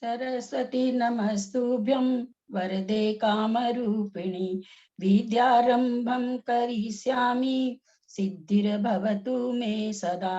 सरस्वती नमस्तुभ्यं वरदे कामरूपिणी विद्यारंभं करिष्यामि सिद्धिर्भवतु मे सदा।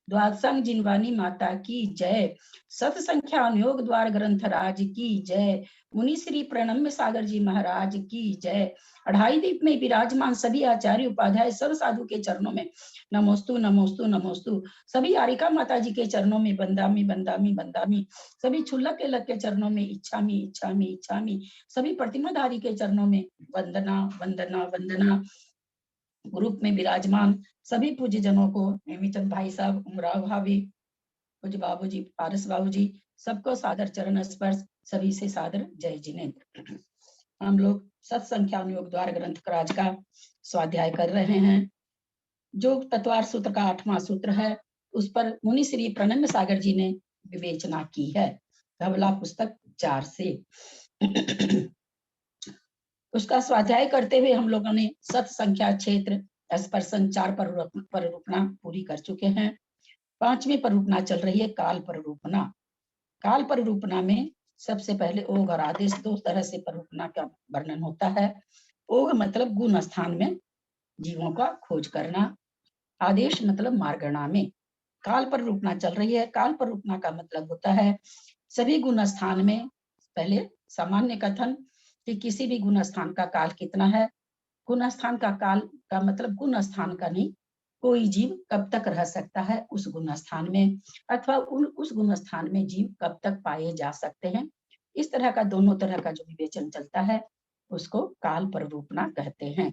द्वादशांग जिनवानी माता की जय। सत संख्या अनुयोग द्वार ग्रंथ राज की जय। मुनि श्री प्रणम्य सागर जी महाराज की जय। अढ़ाई दीप में विराजमान सभी आचार्य उपाध्याय सब साधु के चरणों में नमोस्तु नमोस्तु नमोस्तु। सभी आरिका माता जी के चरणों में बंदामी बंदामी बंदामी। सभी छुल्लक के लग के चरणों में इच्छामी इच्छामी इच्छामी। सभी प्रतिमाधारी के चरणों में वंदना वंदना वंदना। ग्रुप में विराजमान सभी पूज्य जनों को, हेमीचंद भाई साहब, उमराव भाभी, पूज्य बाबूजी, पारस बाबूजी, सबको सादर चरण स्पर्श, सभी से सादर जय जिनेन्द्र। हम लोग सत संख्या अनुयोग द्वार ग्रंथ राज का स्वाध्याय कर रहे हैं। जो तत्वार सूत्र का 8वां सूत्र है, उस पर मुनि श्री प्रणम्य सागर जी ने विवेचना की है, धवला पुस्तक 4 से। उसका स्वाध्याय करते हुए हम लोगों ने सत संख्या क्षेत्र स्पर्शन 4 परूपना पूरी कर चुके हैं। 5वीं परूपना चल रही है काल परूपना। काल परूपना में सबसे पहले ओघ और आदेश, 2 तरह से परूपना का वर्णन होता है। ओघ मतलब गुण स्थान में जीवों का खोज करना, आदेश मतलब मार्गणा में। काल परूपना चल रही है। काल परूपना का मतलब होता है सभी गुण स्थान में पहले सामान्य कथन कि किसी भी गुण स्थान का काल कितना है। गुण स्थान का काल का मतलब गुण स्थान का नहीं, कोई जीव कब तक रह सकता है उस गुण स्थान में, अथवा उस गुण स्थान में जीव कब तक पाए जा सकते हैं। इस तरह का दोनों तरह का जो विवेचन चलता है उसको काल परूपना कहते हैं।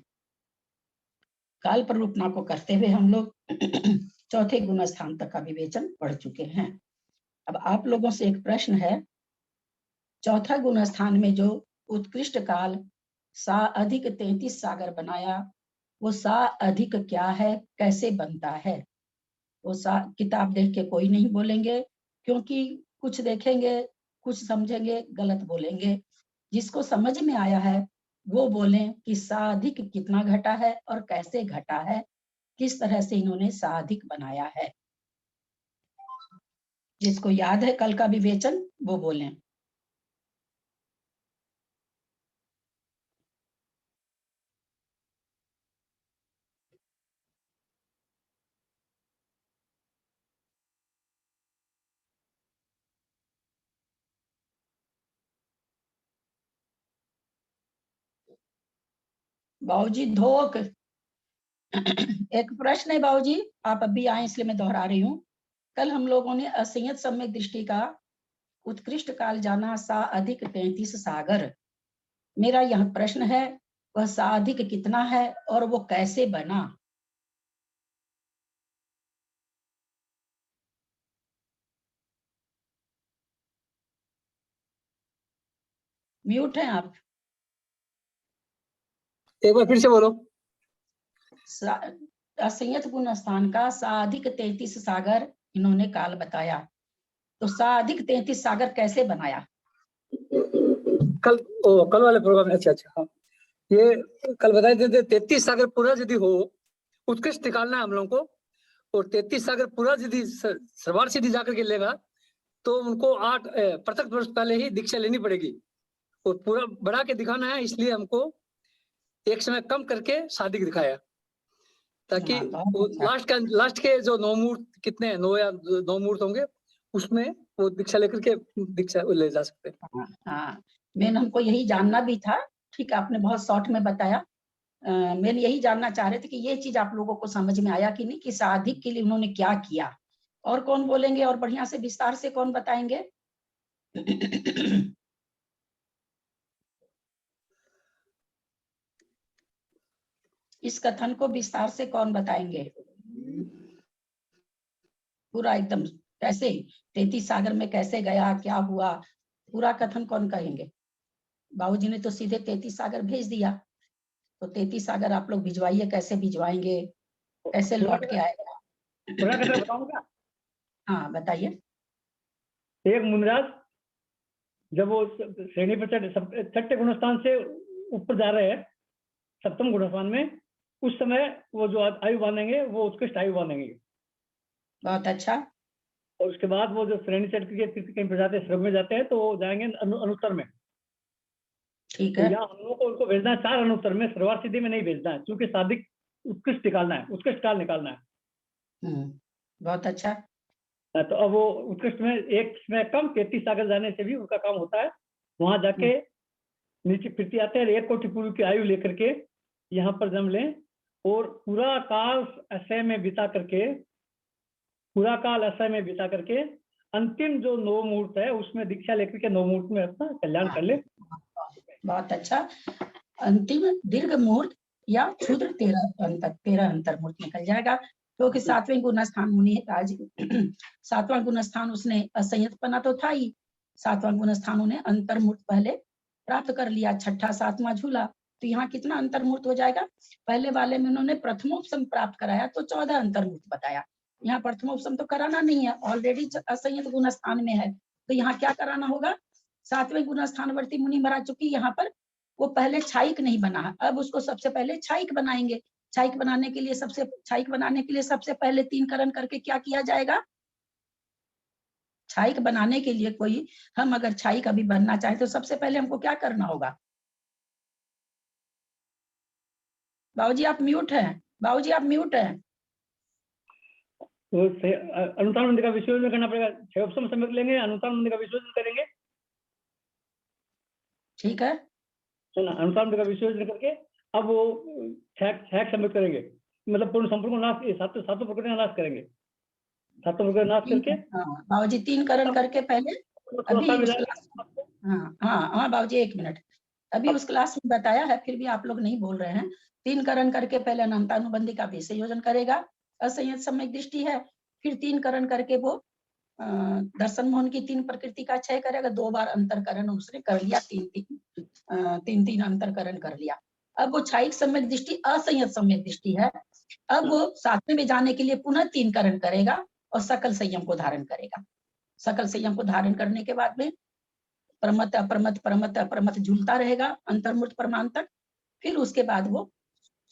काल परूपना को करते हुए हम लोग चौथे गुण स्थान तक का विवेचन पढ़ चुके हैं। अब आप लोगों से एक प्रश्न है, चौथा गुण स्थान में जो उत्कृष्ट काल सा अधिक 33 सागर बनाया, वो सा अधिक क्या है, कैसे बनता है? वो सा किताब देख के कोई नहीं बोलेंगे, क्योंकि कुछ देखेंगे, कुछ समझेंगे, गलत बोलेंगे। जिसको समझ में आया है वो बोलें कि सा अधिक कितना घटा है और कैसे घटा है, किस तरह से इन्होंने सा अधिक बनाया है। जिसको याद है कल का विवेचन वो बोलें। बाबूजी धोक एक प्रश्न है बाबूजी, आप अभी आए इसलिए मैं दोहरा रही हूँ। कल हम लोगों ने असंयत सम्यक दृष्टि का उत्कृष्ट काल जाना सा अधिक 33 सागर। मेरा यह प्रश्न है, वह सा अधिक कितना है और वो कैसे बना? म्यूट हैं आप। एक बार फिर से बोलो। असंयत गुण स्थान का साधिक 33 सागर इन्होंने काल बताया, तो साधिक 33 सागर कैसे बनाया? कल वाले प्रोग्राम में। अच्छा अच्छा, हाँ, ये कल बताए थे 33 सागर पूरा यदि हो, उत्कृष्ट निकालना है हम लोगों को। और 33 सागर पूरा यदि सर्वार्थ सिद्धि जाकर के लेगा तो उनको 8 प्रत्यक्ष वर्ष पहले ही दीक्षा लेनी पड़ेगी और पूरा बढ़ा के दिखाना है। इसलिए हमको एक समय कम करके साधिक दिखाया, ताकि लास्ट के जो 9 मूर्त कितने 9 या 2 मूर्त होंगे उसमें वो दीक्षा लेकर के दीक्षा ले जा सकते हैं। हाँ, मैंने हमको यही जानना भी था। ठीक, आपने बहुत शॉर्ट में बताया। मैंने यही जानना चाह रहे थे कि ये चीज आप लोगों को समझ में आया कि नहीं, कि साधिक के लिए उन्होंने क्या किया। और कौन बोलेंगे और बढ़िया से विस्तार से कौन बताएंगे? इस कथन को विस्तार से कौन बताएंगे? पूरा एकदम कैसे 33 सागर में कैसे गया, क्या हुआ, पूरा कथन कौन कहेंगे? बाबूजी ने तो सीधे 33 सागर भेज दिया, तो 33 सागर आप लोग भिजवाइए। कैसे भिजवाएंगे, कैसे लौट के आएगा? पूरा कथन बताऊंगा। हाँ बताइए। एक मुनिराज जब वो श्रेणी पर छठे गुणस्थान से ऊपर जा रहे हैं 7वें गुणस्थान में, उस समय वो जो आयु बांधेंगे वो उत्कृष्ट आयु बांधेंगे। बहुत अच्छा। और उसके बाद वो जो श्रेणी चढ़ के तीर्थ कहीं पर जाते हैं, श्रम में जाते हैं, तो वो जाएंगे अनुत्तर में। ठीक तो है। यहाँ हम लोग को उनको भेजना है 4 अनुत्तर में, सर्वार्थ सिद्धि में नहीं भेजना है, क्योंकि साधिक उत्कृष्ट निकालना है, उत्कृष्ट काल निकालना है। बहुत अच्छा। तो अब वो उत्कृष्ट में एक में कम 33 सागर जाने से भी उनका काम होता है। वहां जाके नीचे फिरती आते हैं, 1 कोटि पूर्व की आयु लेकर के यहाँ पर जन्म लें, और पूरा काल असय में बिता करके अंतिम जो 9 मुहूर्त है उसमें दीक्षा लेकर के 9 मुहूर्त में अपना कल्याण कर ले। बहुत अच्छा। अंतिम दीर्घ मुहूर्त या क्षुद्र 13 अंतर मुहूर्त निकल जाएगा, क्योंकि 7वें गुण स्थान मुनि आज 7वां गुण स्थान उसने असंयतपना तो था ही, 7वां गुण स्थान उन्हें अंतर मुहूर्त पहले प्राप्त कर लिया, 6ठा 7वां झूला। तो यहाँ कितना अंतर मुहूर्त हो जाएगा? पहले वाले में उन्होंने प्रथमोपसम प्राप्त कराया तो 14 अंतर मुहूर्त बताया। यहाँ प्रथमोपसम तो कराना नहीं है, ऑलरेडी असंयत गुण स्थान में है, तो यहाँ क्या कराना होगा? 7वें गुण स्थानवर्ती मुनि महाराज, चुकी यहाँ पर वो पहले छाइक नहीं बना है, अब उसको सबसे पहले छाइक बनाएंगे। छाइक बनाने के लिए सबसे पहले 3 करण करके क्या किया जाएगा? छाइक बनाने के लिए हम अगर छाइक अभी बनना चाहे तो सबसे पहले हमको क्या करना होगा? बाबूजी आप म्यूट हैं, बाबूजी आप म्यूट हैं। तो अनुतान मंदिर का विसर्जन करना पड़ेगा, 6 उपसम सम्यक लेंगे, अनुतान मंदिर का विसर्जन करेंगे, ठीक है ना? अनुतान मंदिर का विसर्जन करके अब वो 6 सम्यक करेंगे, मतलब पूर्ण संपूर्ण नाश, सातों प्रकृति का नाश करेंगे, सातों प्रकृति नाश करके। बाबूजी 3 करण करके पहले अभी उस क्लास, हाँ बाबूजी 1 मिनट, अभी उस क्लास में बताया है, फिर भी आप लोग नहीं बोल रहे हैं। 3 करण करके पहले अनंतानुबंधी का विसर्जन करेगा, असंयत सम्यक दृष्टि है, फिर 3 करण करके वो दर्शन मोहन की 3 प्रकृति का क्षय करेगा, 2 बार अंतरकरण उसने कर लिया, 3 अंतरकरण कर लिया। अब वो छाइक सम्यक दृष्टि असंयत सम्यक दृष्टि है, अब वो 7वें में जाने के लिए पुनः 3 करण करेगा और सकल संयम को धारण करेगा। सकल संयम को धारण करने के बाद में प्रमत अपरमत झूलता रहेगा अंतर्मूर्त प्रमाण तक, फिर उसके बाद वो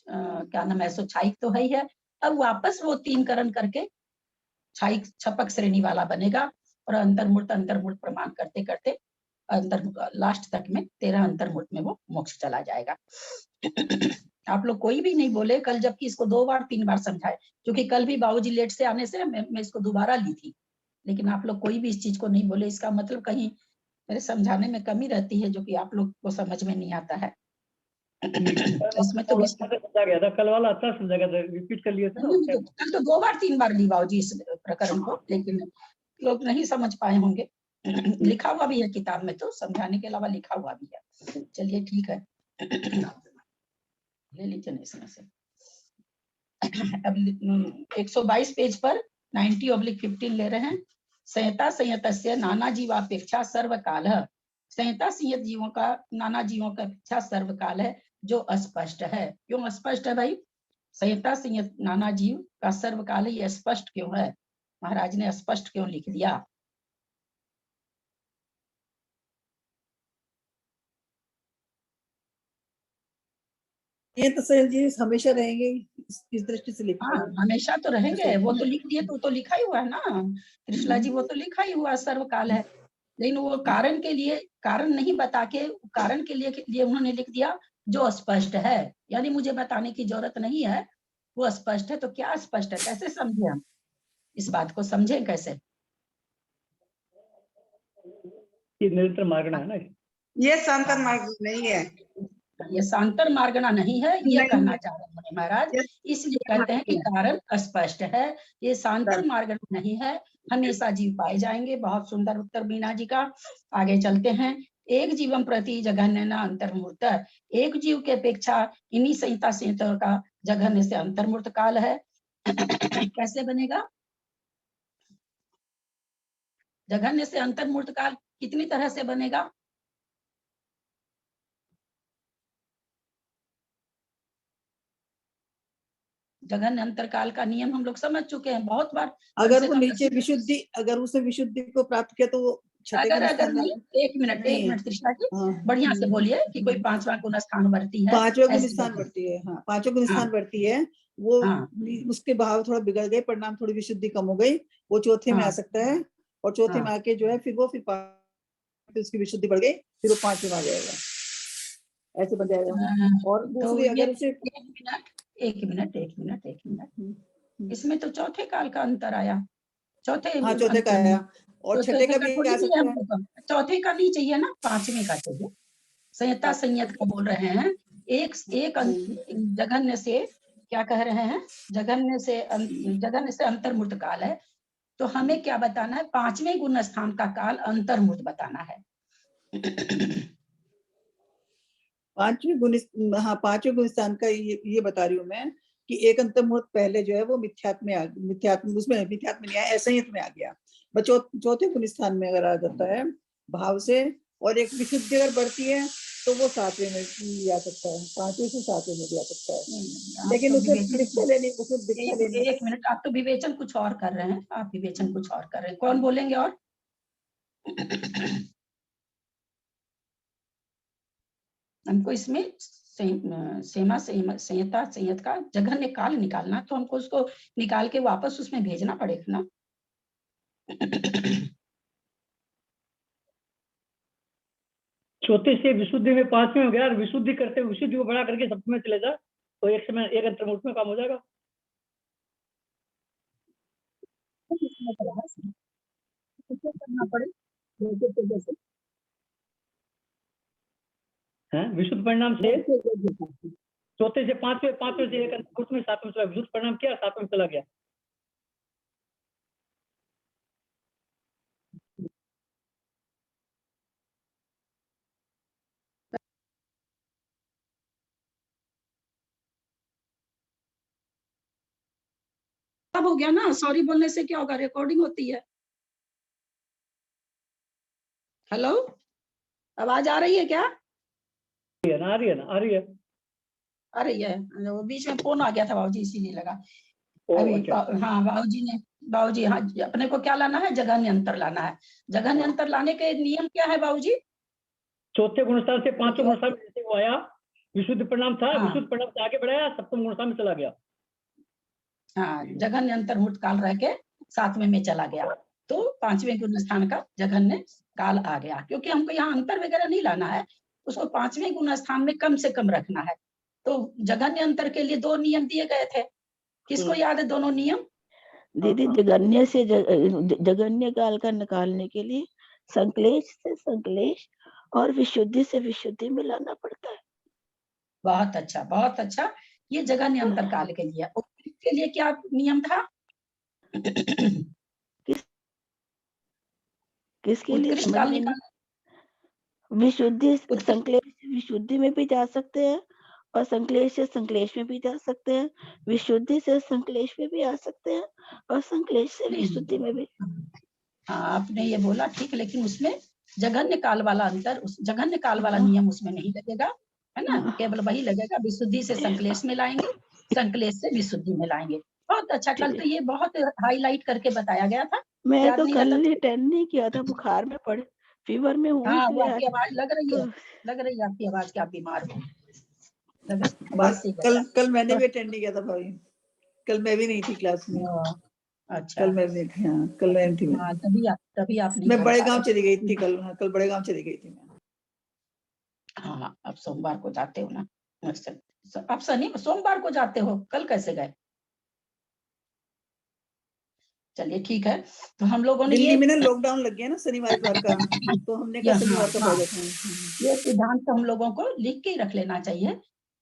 क्या नाम है, सो छाइक तो है ही है, अब वापस वो 3 करण करके छाइक छपक श्रेणी वाला बनेगा, और अंतर्मूर्त प्रमाण करते करते लास्ट तक में 13 अंतर्मूर्त में वो मोक्ष चला जाएगा। आप लोग कोई भी नहीं बोले कल, जबकि इसको 2 बार 3 बार समझाए, क्योंकि कल भी बाबूजी लेट से आने से मैं इसको दोबारा ली थी, लेकिन आप लोग कोई भी इस चीज को नहीं बोले। इसका मतलब कहीं मेरे समझाने में कमी रहती है, जो कि आप लोग को समझ में नहीं आता है। इसमें तो समझा गया था, कल वाला अच्छा समझा गया था, रिपीट कर लिया था ना। कल तो 2 बार 3 बार ली बाबूजी इस प्रकरण को, लेकिन लोग नहीं समझ पाए होंगे। लिखा हुआ भी है किताब में, तो समझाने के अलावा लिखा हुआ भी है। चलिए ठीक है, ले लीजिए इसमें से। अब 122 पेज पर 90/15 ले रहे हैं। संहिता संयतस्य नाना जीवापेक्षा सर्वकाल, संहिता संयत जीवों का नाना जीवों का अपेक्षा सर्वकाल है, जो अस्पष्ट है। क्यों अस्पष्ट है भाई? संहिता संयत नाना जीव का सर्वकाल, ये स्पष्ट क्यों है? महाराज ने स्पष्ट क्यों लिख दिया? ये तो सर जी हमेशा रहेंगे, इस दृष्टि से लिखा है। हमेशा तो रहेंगे, वो तो लिख दिए, तो लिखा ही हुआ है ना कृष्णा जी, वो तो लिखा ही हुआ सर्वकाल है, लेकिन वो कारण के लिए कारण नहीं बता के, कारण के लिए उन्होंने लिख दिया जो स्पष्ट है, यानी मुझे बताने की जरूरत नहीं है, वो स्पष्ट है। तो क्या स्पष्ट है, कैसे समझे हम इस बात को, समझे कैसे? ये निरंतर मार्गना है ना, ये शांतर मार्ग नहीं है, ये शांतर मार्गना नहीं है, ये कहना चाह रहे हैं महाराज, इसलिए कहते हैं कि कारण स्पष्ट है, ये शांतर मार्गना नहीं है, हमेशा जीव पाए जाएंगे। बहुत सुंदर उत्तर बीना जी का। आगे चलते हैं। एक जीवम प्रति जघन्य न अंतर्मूर्त, एक जीव के अपेक्षा इन्हीं संहिता संहिता का जघन्य से अंतर्मूर्त काल है। कैसे बनेगा? जघन्य से अंतर्मूर्त काल कितनी तरह से बनेगा? जघन्य अंतरकाल का नियम हम लोग समझ चुके हैं बहुत बार। अगर वो नीचे विशुद्धि, अगर उसे विशुद्धि को प्राप्त किया तो वो छठे अगर गुण अगर स्थान में नहीं, एक नहीं है। मिनट कृष्णा जी, हाँ, बढ़िया से बोलिए कि कोई पांचवा गुण स्थान वर्ती है, पांचवा गुण ऐसे स्थान बोलिए। बढ़ती है। हाँ, पांचवा गुण हाँ स्थान बढ़ती है। वो हाँ उसके भाव थोड़ा बिगड़ गए, परिणाम थोड़ी विशुद्धि कम हो गई, वो चौथे में आ हाँ सकता है। और चौथे में हाँ। आके जो है फिर उसकी विशुद्धि बढ़ गई, फिर वो पांचवे में आ जाएगा, ऐसे बन जाएगा। और तो दूसरी ये अगर उसे एक मिनट, इसमें तो चौथे काल का अंतर आया। चौथे हाँ, चौथे का आया, और छठे का का भी थोड़ी आ भी सकता है। हमको कम, चौथे का नहीं चाहिए ना, पांचवे का चाहिए। संहिता संयत का बोल रहे हैं। एक एक जघन्य से क्या कह रहे हैं, जघन्य से अंतर्मुक्त काल है। तो हमें क्या बताना है, पांचवें गुण स्थान का काल अंतर्मुक्त बताना है। पांचवें गुण, हाँ, पांचवें गुण स्थान का ये बता रही हूँ मैं कि एक अंतर्मुहूर्त पहले जो है वो मिथ्यात्म में नहीं आया, असंयत में आ गया। चौथे गुण स्थान में अगर आ जाता है भाव से, और एक विशुद्धि अगर बढ़ती है, तो वो सातवें में भी आ सकता है, पांचवें से सातवें में भी आ सकता है। लेकिन उसे दीक्षा लेनी। एक मिनट, आप तो विवेचन कुछ और कर रहे हैं, आप विवेचन कुछ और कर रहे हैं। कौन बोलेंगे और? हमको इसमें संहिता संयत का जघन्य काल निकालना, तो हमको उसको निकाल के वापस उसमें भेजना पड़ेगा ना। चौथे से विशुद्धि में पांचवें हो गया, और विशुद्धि करते विशुद्धि को बड़ा करके सप्तम में चले जा, तो एक समय एक अंतर्मुहूर्त में काम हो जाएगा। करना पड़े है विशुद्ध परिणाम से चौथे से पांचवें, पांचवें से एक अंतर्मुहूर्त में सातवें चला, विशुद्ध परिणाम किया, सातवें चला गया। सब हो गया ना। सॉरी बोलने से क्या होगा, रिकॉर्डिंग होती है। हेलो, आवाज आ रही है क्या? आ रही है ना, आ रही है। आ रही है। वो बीच में फोन आ गया था बाबूजी, इसीलिए लगा। अभी अच्छा। हाँ बाबूजी हाँ, अपने को क्या लाना है, जघन्य अंतर लाना है। जघन्य अंतर लाने के नियम क्या है बाबूजी? चौथे गुणस्थान से पांचवें गुणस्थान में जैसे वो आया, विशुद्ध परिणाम था, हाँ विशुद्ध परिणाम से आगे बढ़ाया, सप्तम गुणस्थान में चला गया। हाँ, जघन्य अंतर्मुक्त काल रह के सातवें में चला गया, तो पांचवें गुण स्थान का जघन्य काल आ गया। क्योंकि हमको यहाँ अंतर वगैरह नहीं लाना है, उसको पांचवें गुण स्थान में कम से कम रखना है। तो जघन्य अंतर के लिए दो नियम दिए गए थे, किसको याद है दोनों नियम? दीदी, जघन्य से जघन्य काल का निकालने के लिए संक्लेश से संक्लेश और विशुद्धि से विशुद्धि मिलाना पड़ता है। बहुत अच्छा, बहुत अच्छा। ये जघन्य अंतर काल के लिए। के लिए क्या नियम था? किसके लिए उत्कृष्ट समझ काल में नहीं। निकाल, विशुद्धि संक्लेश से विशुद्धि में भी जा सकते हैं, और संक्लेश से संक्लेश में भी जा सकते हैं, विशुद्धि से संक्लेश में भी आ सकते हैं, और संक्लेश से विशुद्धि में भी। हाँ आपने ये बोला ठीक, लेकिन उसमें जघन्य काल वाला अंतर, उस जघन्य काल वाला नियम उसमें नहीं लगेगा, है ना। केवल वही लगेगा, विशुद्धि से संक्लेश में लाएंगे, संक्लेश से विशुद्धि में लाएंगे। बहुत अच्छा, कल तो ये बहुत हाईलाइट करके बताया गया था। मैं याद तो नहीं कल रहता? अटेंड नहीं किया था, बुखार में पड़े, फीवर में हूँ, हाँ, वो इसलिए आपकी आवाज लग रही है, तो लग रही है आपकी आवाज, क्या बीमार हो, आवाज से लग रहा कल मैंने भी अटेंड नहीं किया था भाई, कल मैं भी नहीं थी क्लास में। है। अच्छा, कल मैं भी नहीं थी, हाँ, कल मैं नहीं थी। हाँ तभी आप नहीं मैं बोल बड़े पा गांव रहे। चली गई थी कल, हाँ, कल बड़े गांव चली गई थी मैं। हाँ, अब सोमवार को जाते हो ना? अब शनि सोमवार को जाते हो, कल कैसे गए? चलिए ठीक है, तो हम लोगों ने दिल्ली में ना लॉकडाउन लग गया ना शनिवार इतवार का, तो हमने कहा शनिवार का पढ़ लेते हैं। ये सिद्धांत तो हम लोगों को लिख के ही रख लेना चाहिए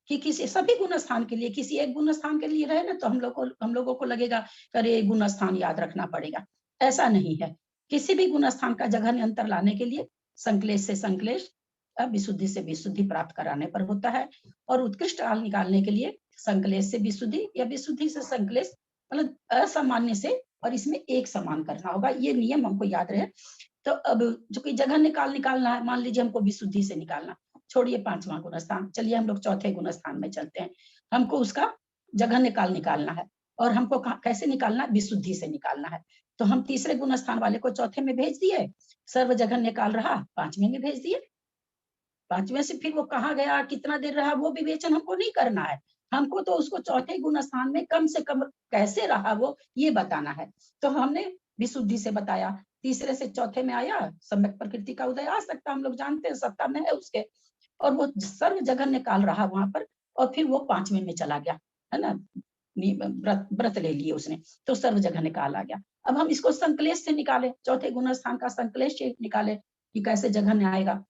कि किसी सभी गुण स्थान के लिए, किसी एक गुण स्थान के लिए रहे ना, तो हम लोगों को लगेगा अरे गुण स्थान याद रखना पड़ेगा। ऐसा नहीं है, किसी भी गुण स्थान का जघन्य अंतर लाने के लिए संक्लेश से संक्लेश, विशुद्धि से विशुद्धि प्राप्त कराने पर होता है। और उत्कृष्ट काल निकालने के लिए संक्लेश से विशुद्धि या विशुद्धि से संक्लेश, मतलब असामान्य से और इसमें एक समान करना होगा। ये नियम हमको याद रहे। तो अब जो कि जघन्य काल निकालना है, मान लीजिए हमको विशुद्धि से निकालना, छोड़िए पांचवा गुण स्थान, चलिए हम लोग चौथे गुण स्थान में चलते हैं। हमको उसका जघन्य काल निकालना है, और हमको कैसे निकालना है, विशुद्धि से निकालना है। तो हम तीसरे गुण स्थान वाले को चौथे में भेज दिए, सर्व जघन्य काल रहा, पांचवें में भेज दिए। पांचवें से फिर वो कहाँ गया, कितना देर रहा, वो विवेचन हमको नहीं करना है। हमको तो उसको चौथे गुण स्थान में कम से कम कैसे रहा वो ये बताना है। तो हमने विशुद्धि से बताया, तीसरे से चौथे में आया, सम्यक प्रकृति का उदय आ सकता, हम लोग जानते हैं, सत्ता में है उसके, और वो सर्व जघन्य काल रहा वहां पर, और फिर वो पांचवें में चला गया, है ना, व्रत ले लिए उसने, तो सर्व जघन्य काल आ गया। अब हम इसको संकलेश से निकाले, चौथे गुण स्थान का संकलेश से निकाले कि कैसे जघन्य आएगा।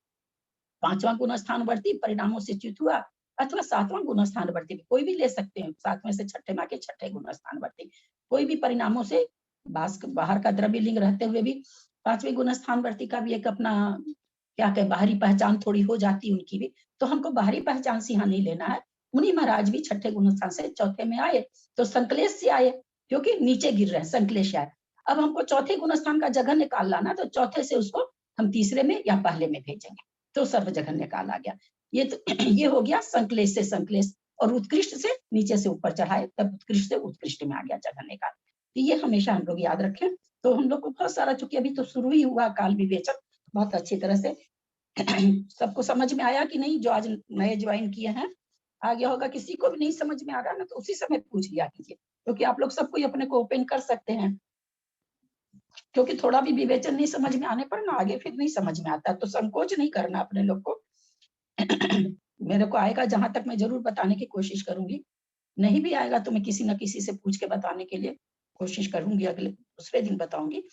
पांचवा गुण स्थानवर्ती परिणामों से च्युत हुआ, अथवा सातवां गुण स्थानवर्ती, कोई भी ले सकते हैं, सातवें से छठे में के छठे गुण स्थानवर्ती, कोई भी परिणामों से बाहर का द्रव्य लिंग रहते हुए भी पांचवें गुण स्थानवर्ती का भी एक अपना क्या कहे बाहरी पहचान थोड़ी हो जाती है उनकी भी, तो हमको बाहरी पहचान से यहाँ नहीं लेना है। मुनि महाराज भी छठे गुण स्थान से चौथे में आए, तो संकलेश से आए, क्योंकि नीचे गिर रहे हैं, संकलेश आए। अब हमको चौथे गुण स्थान का जघन्य काल लाना, तो चौथे से उसको हम तीसरे में या पहले में भेजेंगे, तो सर्व जघन्य काल आ गया। ये तो ये हो गया संकलेश से संकलेश, और उत्कृष्ट से नीचे से ऊपर चढ़ाए, तब उत्कृष्ट से उत्कृष्ट में आ गया जघन्य काल। तो ये हमेशा हम लोग याद रखें। तो हम लोग को बहुत सारा, चूंकि अभी तो शुरू ही हुआ काल विवेचन, बहुत अच्छी तरह से सबको समझ में आया कि नहीं, जो आज नए ज्वाइन किए हैं, आ गया होगा। किसी को भी नहीं समझ में आ रहा ना, तो उसी समय पूछ लिया कीजिए, क्योंकि आप लोग सबको अपने को ओपन कर सकते हैं, क्योंकि थोड़ा भी विवेचन नहीं समझ में आने पर ना आगे फिर नहीं समझ में आता, तो संकोच नहीं करना अपने लोग को। मेरे को आएगा जहां तक मैं जरूर बताने की कोशिश करूंगी, नहीं भी आएगा तो मैं किसी न किसी से पूछ के बताने के लिए कोशिश करूंगी, अगले दूसरे दिन बताऊंगी,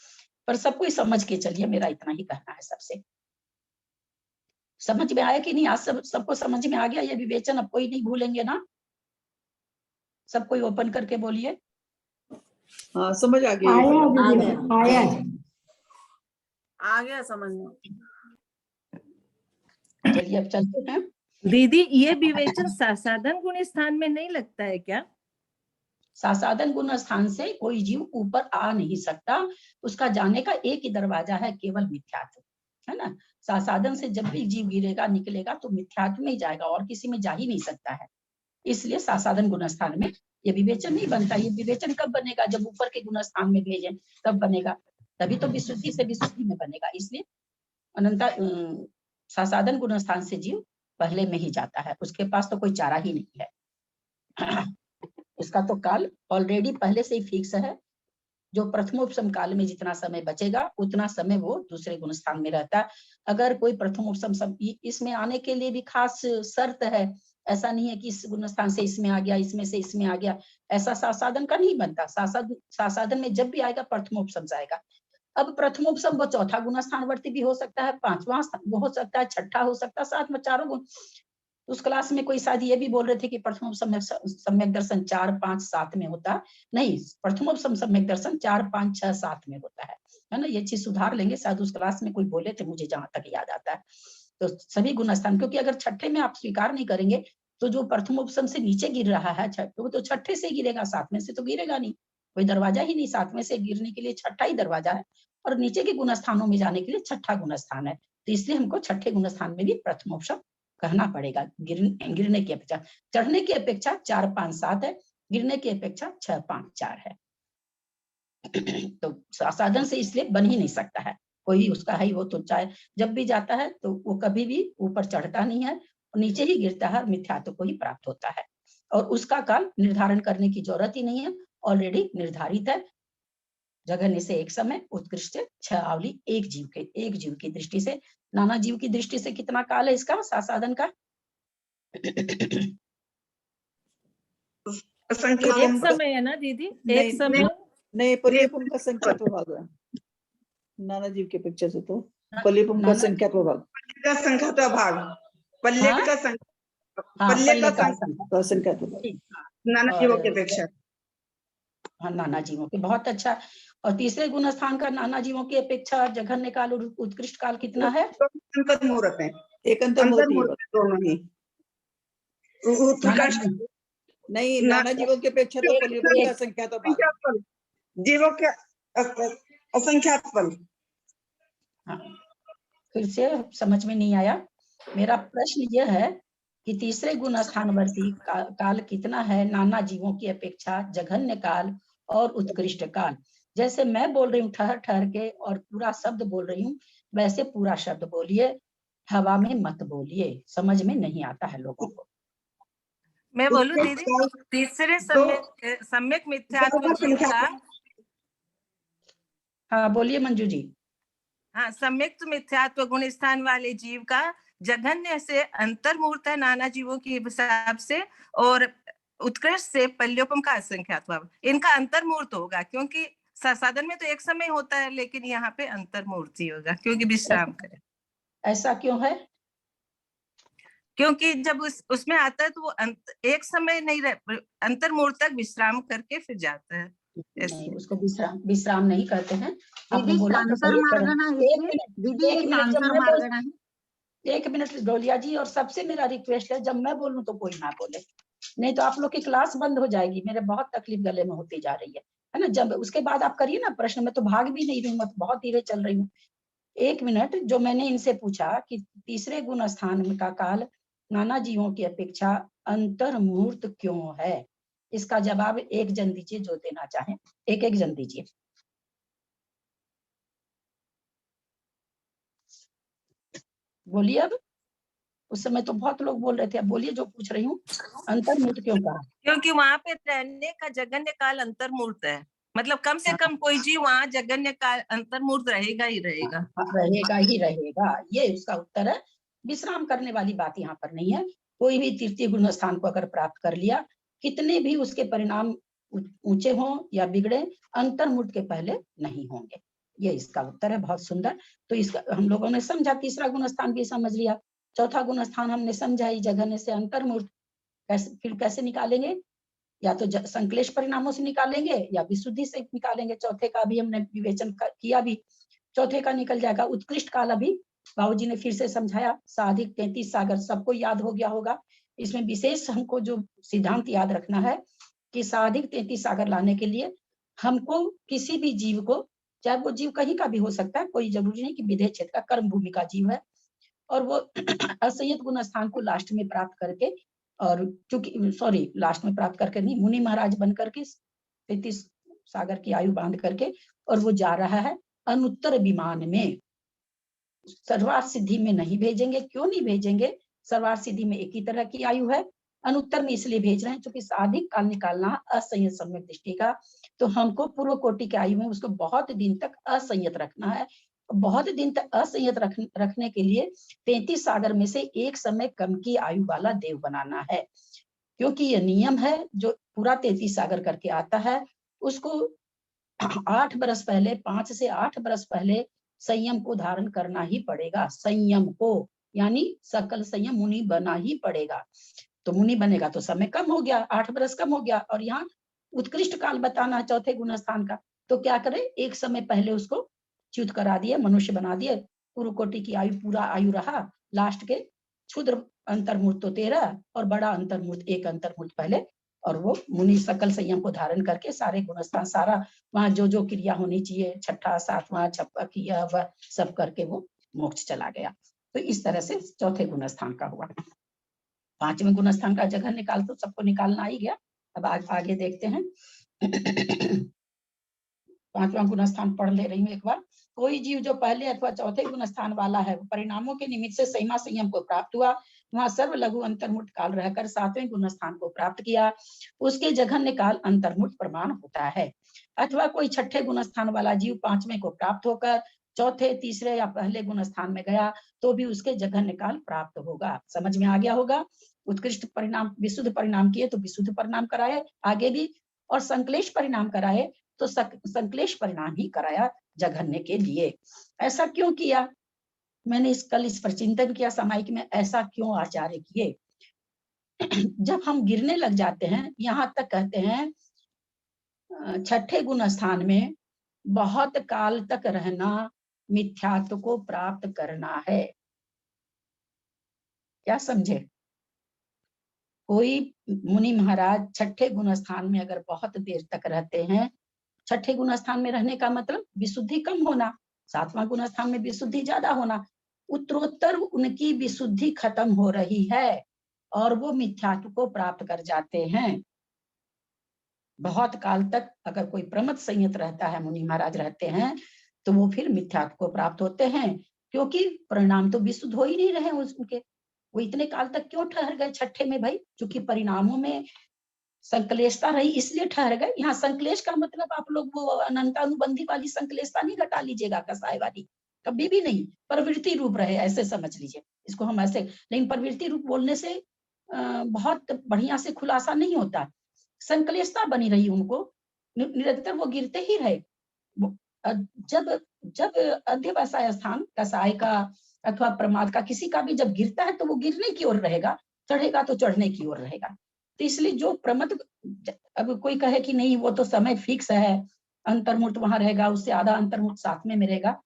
पर सबको ही समझ के चलिए, मेरा इतना ही कहना है सबसे। समझ में आया कि नहीं, आज सबको समझ में आ गया ये विवेचन, अब कोई नहीं भूलेंगे ना, सब कोई ओपन करके बोलिए। हाँ समझ आ गया, आ गया समझ में। चलिए अब चलते हैं। दीदी ये विवेचन सासाधन गुण स्थान में नहीं लगता है क्या? सासाधन गुण स्थान से कोई जीव ऊपर आ नहीं सकता, उसका जाने का एक ही दरवाजा है, केवल मिथ्यात्व, है ना। सासाधन से जब भी जीव गिरेगा निकलेगा तो मिथ्यात्व में ही जाएगा, और किसी में जा ही नहीं सकता है। इसलिए सासाधन गुण स्थान में ये विवेचन नहीं बनता। ये विवेचन कब बनेगा, जब ऊपर के गुण स्थान में भेजे तब बनेगा, तभी तो विशुद्धि से विशुद्धि में बनेगा। इसलिए अनंता सासाधन गुण स्थान से जीव पहले में ही जाता है, उसके पास तो कोई चारा ही नहीं है। उसका तो काल ऑलरेडी पहले से ही फिक्स है, जो प्रथमोपसम काल में जितना समय बचेगा उतना समय वो दूसरे गुण स्थान में रहता है। अगर कोई प्रथमोपसम इसमें आने के लिए भी खास शर्त है, ऐसा नहीं है कि इस गुण स्थान से इसमें आ गया, इसमें से इसमें आ गया, ऐसा सासाधन का नहीं बनता। सासाधन में जब भी आएगा प्रथमोपसम जाएगा। अब प्रथमोपसम वो चौथा गुण स्थानवर्ती भी हो सकता है, पांचवा वो हो सकता है, छठा हो सकता है, साथ में चारों गुण। उस क्लास में कोई शायद ये भी बोल रहे थे कि प्रथमोपसम सम्यक दर्शन 4, 5, 7 में होता है, नहीं, प्रथमोपसम सम्यक दर्शन 4, 5, 6, 7 में होता है ना। ये चीज सुधार लेंगे, शायद उस क्लास में कोई बोले थे, मुझे जहां तक याद आता है। तो सभी गुण स्थान, क्योंकि अगर छठे में आप स्वीकार नहीं करेंगे तो जो प्रथमोपसम से नीचे गिर रहा है वो तो छठे से गिरेगा, सातवें से तो गिरेगा नहीं, कोई दरवाजा ही नहीं। सातवें से गिरने के लिए छठा ही दरवाजा है, और नीचे के गुण स्थानों में जाने के लिए छठा गुण स्थान है। तो इसलिए हमको छठे गुण स्थान में भी प्रथमोपसम कहना पड़ेगा। गिरने की अपेक्षा, चढ़ने की अपेक्षा 4, 5, 7 है, गिरने की अपेक्षा 6, 5, 4 है। तो साधन से इसलिए बन ही नहीं सकता है, कोई उसका है, वो तो चाहे जब भी जाता है तो वो कभी भी ऊपर चढ़ता नहीं है, नीचे ही गिरता है, मिथ्यात्व को ही प्राप्त होता है। और उसका काल निर्धारण करने की जरूरत ही नहीं है, ऑलरेडी निर्धारित है। जघन्य से एक समय, उत्कृष्ट 6 आवली, एक जीव की दृष्टि से, नाना जीव की दृष्टि से कितना काल है इसका सासाधन का? एक समय है ना दीदी, एक समय नहीं, पल्लीपुम का संख्या प्रभाग है, नाना जीव के अपेक्षा से तो पल्लीपुम का संख्या प्रभाग, पल्ले का संख्या प्रभाग नाना जीवों की अपेक्षा। हाँ, नाना जीवों के, बहुत अच्छा। और तीसरे गुण स्थान का नाना जीवों की अपेक्षा जघन्य काल और उत्कृष्ट काल कितना है? अंतर मुहूर्त है, एक अंतर मुहूर्त दोनों ही। नहीं, नाना जीवों की अपेक्षा तो पल्लीपुम का संख्या तो भाग, जीवों के असंख्यात फल। हाँ, फिर से समझ में नहीं आया। मेरा प्रश्न यह है कि तीसरे गुण स्थानवर्ती काल कितना है नाना जीवों की अपेक्षा, जघन्य काल और उत्कृष्ट काल? जैसे मैं बोल रही हूँ ठहर ठहर के और पूरा शब्द बोल रही हूँ, वैसे पूरा शब्द बोलिए, हवा में मत बोलिए, समझ में नहीं आता है लोगों को। मैं बोलूं उत्कृष्ट दीदी, काल तीसरे तो सम्यक मिथ्यात्व जीव का, हाँ बोलिए मंजू जी। हाँ, सम्यक मिथ्यात्व गुण स्थान वाले जीव का जघन्य से अंतर्मूर्त है नाना जीवों के हिसाब से, और उत्कृष्ट से पल्योपम का असंख्यात्व। इनका अंतर्मूर्त होगा, क्योंकि साधन में तो एक समय होता है, लेकिन यहाँ पे अंतर्मूर्ति होगा, क्योंकि विश्राम करे। ऐसा क्यों है? क्योंकि जब उसमें आता है तो वो एक समय नहीं रह, अंतर्मूर्त तक विश्राम करके फिर जाता है। नहीं, उसको विश्राम नहीं करते हैं। आपने दीदी बोला तो सही शांतरमार्गण आहे एक ते? मिनट, दीदी एक हे मिनट, जब मैं शांतरमार्गण आहे? एक मिनट डोलिया जी, और सबसे मेरा रिक्वेस्ट है, जब मैं बोलूं तो कोई ना बोले, नहीं तो आप लोग की क्लास बंद हो जाएगी। मेरे बहुत तकलीफ गले में होती जा रही है ना। जब उसके बाद आप करिए ना प्रश्न, में तो भाग भी नहीं रही हूँ, मैं तो बहुत धीरे चल रही हूँ। एक मिनट, जो मैंने इनसे पूछा कि तीसरे गुण स्थान का काल नाना जीवों की अपेक्षा अंतर्मूर्त क्यों है, इसका जवाब एक जन दीजिए, जो देना चाहे, एक एक जन दीजिए। बोलिए अब। उस समय तो बहुत लोग बोल रहे थे, अब बोलिए जो पूछ रही हूँ, अंतर्मूर्त क्यों कहा? क्योंकि वहां पे रहने का जगन्य काल अंतर्मूर्त है, मतलब कम से कम कोई जीव वहां जगन्य काल अंतर्मूर्त रहेगा ही रहेगा। रहेगा ही रहेगा, ये उसका उत्तर है। विश्राम करने वाली बात यहाँ पर नहीं है। कोई भी तृतीय गुण स्थान को अगर प्राप्त कर लिया, कितने भी उसके परिणाम ऊंचे हों या बिगड़े, अंतर्मूर्त के पहले नहीं होंगे। ये इसका उत्तर है, बहुत सुंदर। तो इसका हम लोगों ने समझा, तीसरा गुण स्थान भी समझ लिया, चौथा गुण स्थान हमने समझा ही, जघन्य से अंतर्मूर्त। कैसे, फिर कैसे निकालेंगे? या तो संक्लेश परिणामों से निकालेंगे या विशुद्धि से निकालेंगे। चौथे का भी हमने विवेचन किया भी, चौथे का निकल जाएगा उत्कृष्ट काल। अभी बाबूजी ने फिर से समझाया, साधिक 33 सागर सबको याद हो गया होगा। इसमें विशेष हमको जो सिद्धांत याद रखना है कि साधिक 33 सागर लाने के लिए हमको किसी भी जीव को, चाहे वो जीव कहीं का भी हो सकता है, कोई जरूरी नहीं कि विधेय क्षेत्र का, कर्म भूमि का जीव है, और वो असंयत गुण स्थान को लास्ट में प्राप्त करके, और चूंकि सॉरी लास्ट में प्राप्त करके नहीं, मुनि महाराज बन करके 33 सागर की आयु बांध करके, और वो जा रहा है अनुत्तर विमान में। सर्वार्थ सिद्धि में नहीं भेजेंगे। क्यों नहीं भेजेंगे? सर्वार्थ सिद्धि में एक ही तरह की आयु है, अनुत्तर में इसलिए भेज रहे हैं क्योंकि साधिक काल निकालना असंयत सम्यक दृष्टि का, तो हमको पूर्व कोटि के आयु में उसको बहुत दिन तक असंयत रखना है। बहुत दिन तक असंयत रखने के लिए 33 सागर में से एक समय कम की आयु वाला देव बनाना है, क्योंकि ये नियम है। जो पूरा 33 सागर करके आता है उसको 8 बरस पहले, 5 से 8 बरस पहले संयम को धारण करना ही पड़ेगा। संयम को, यानी सकल संयम मुनि बना ही पड़ेगा। तो मुनि बनेगा तो समय कम हो गया, 8 बरस कम हो गया। और यहाँ उत्कृष्ट काल बताना चौथे गुण स्थान का, तो क्या करे, एक समय पहले उसको च्युत करा दिए, मनुष्य बना दिए। पूर्व कोटि की आयु, पूरा आयु रहा, लास्ट के क्षुद्र अंतर्मूर्त तो 13 और बड़ा अंतर्मूर्त एक अंतर्मूर्त पहले, और वो मुनि सकल संयम को धारण करके सारे गुणस्थान, सारा वहां जो जो क्रिया होनी चाहिए, छठा सातवां छप्पा किया वह सब करके वो मोक्ष चला गया। तो इस तरह से चौथे गुण स्थान का हुआ। पांचवें गुण स्थान का जगह निकाल तो सबको निकालना ही गया। अब आगे देखते हैं। पांचवा गुण स्थान पढ़ ले रही हूँ एक बार। कोई जीव जो पहले अथवा चौथे गुण स्थान वाला है, परिणामों के निमित्त से सैमा संयम को प्राप्त हुआ, वहां सर्व लघु अंतर्मुक्त काल रहकर सातवें गुण स्थान को प्राप्त किया, उसके जघन्य काल अंतर्मुक्त प्रमाण होता है। अथवा कोई छठे गुण स्थान वाला जीव पांचवें को प्राप्त होकर चौथे, तीसरे या पहले गुण स्थान में गया तो भी उसके जघन्य काल प्राप्त होगा। समझ में आ गया होगा। उत्कृष्ट परिणाम, विशुद्ध परिणाम किए तो विशुद्ध परिणाम कराए आगे भी, और संक्लेश परिणाम कराए तो संक्लेश परिणाम ही कराया जघन्य के लिए। ऐसा क्यों किया? मैंने कल इस पर चिंतन किया सामायिक में, ऐसा क्यों आचार्य किए? जब हम गिरने लग जाते हैं, यहाँ तक कहते हैं छठे गुण स्थान में बहुत काल तक रहना मिथ्यात्व को प्राप्त करना है। क्या समझे? कोई मुनि महाराज छठे गुण स्थान में अगर बहुत देर तक रहते हैं, छठे गुण स्थान में रहने का मतलब विशुद्धि कम होना, सातवां गुण स्थान में विशुद्धि ज्यादा होना, उत्तरोत्तर उनकी विशुद्धि खत्म हो रही है और वो मिथ्यात्व को प्राप्त कर जाते हैं। बहुत काल तक अगर कोई प्रमथ संयत रहता है, मुनि महाराज रहते हैं, तो वो फिर मिथ्यात्व को प्राप्त होते हैं, क्योंकि परिणाम तो विशुद्ध हो ही नहीं रहे उनके। वो इतने काल तक क्यों ठहर गए छठे में भाई? क्योंकि परिणामों में संकलेशता रही, इसलिए ठहर गए। यहाँ संकलेश का मतलब आप लोग वो अनंतानुबंधी वाली संकलेशता नहीं घटा लीजिएगा, कसाय वाली, कभी भी नहीं। प्रवृत्ति रूप रहे ऐसे समझ लीजिए इसको हम ऐसे। लेकिन प्रवृत्ति रूप बोलने से बहुत बढ़िया से खुलासा नहीं होता। संकलेशता बनी रही उनको, निरंतर वो गिरते ही रहे। जब जब अध्यवसाय स्थान कसाय का अथवा प्रमाद का, किसी का भी जब गिरता है तो वो गिरने की ओर रहेगा, चढ़ेगा तो चढ़ने की ओर रहेगा। तो इसलिए जो प्रमद, अब कोई कहे कि नहीं वो तो समय फिक्स है, अंतर्मुक्त वहां रहेगा, उससे आधा अंतर्मुक्त साथ में रहेगा।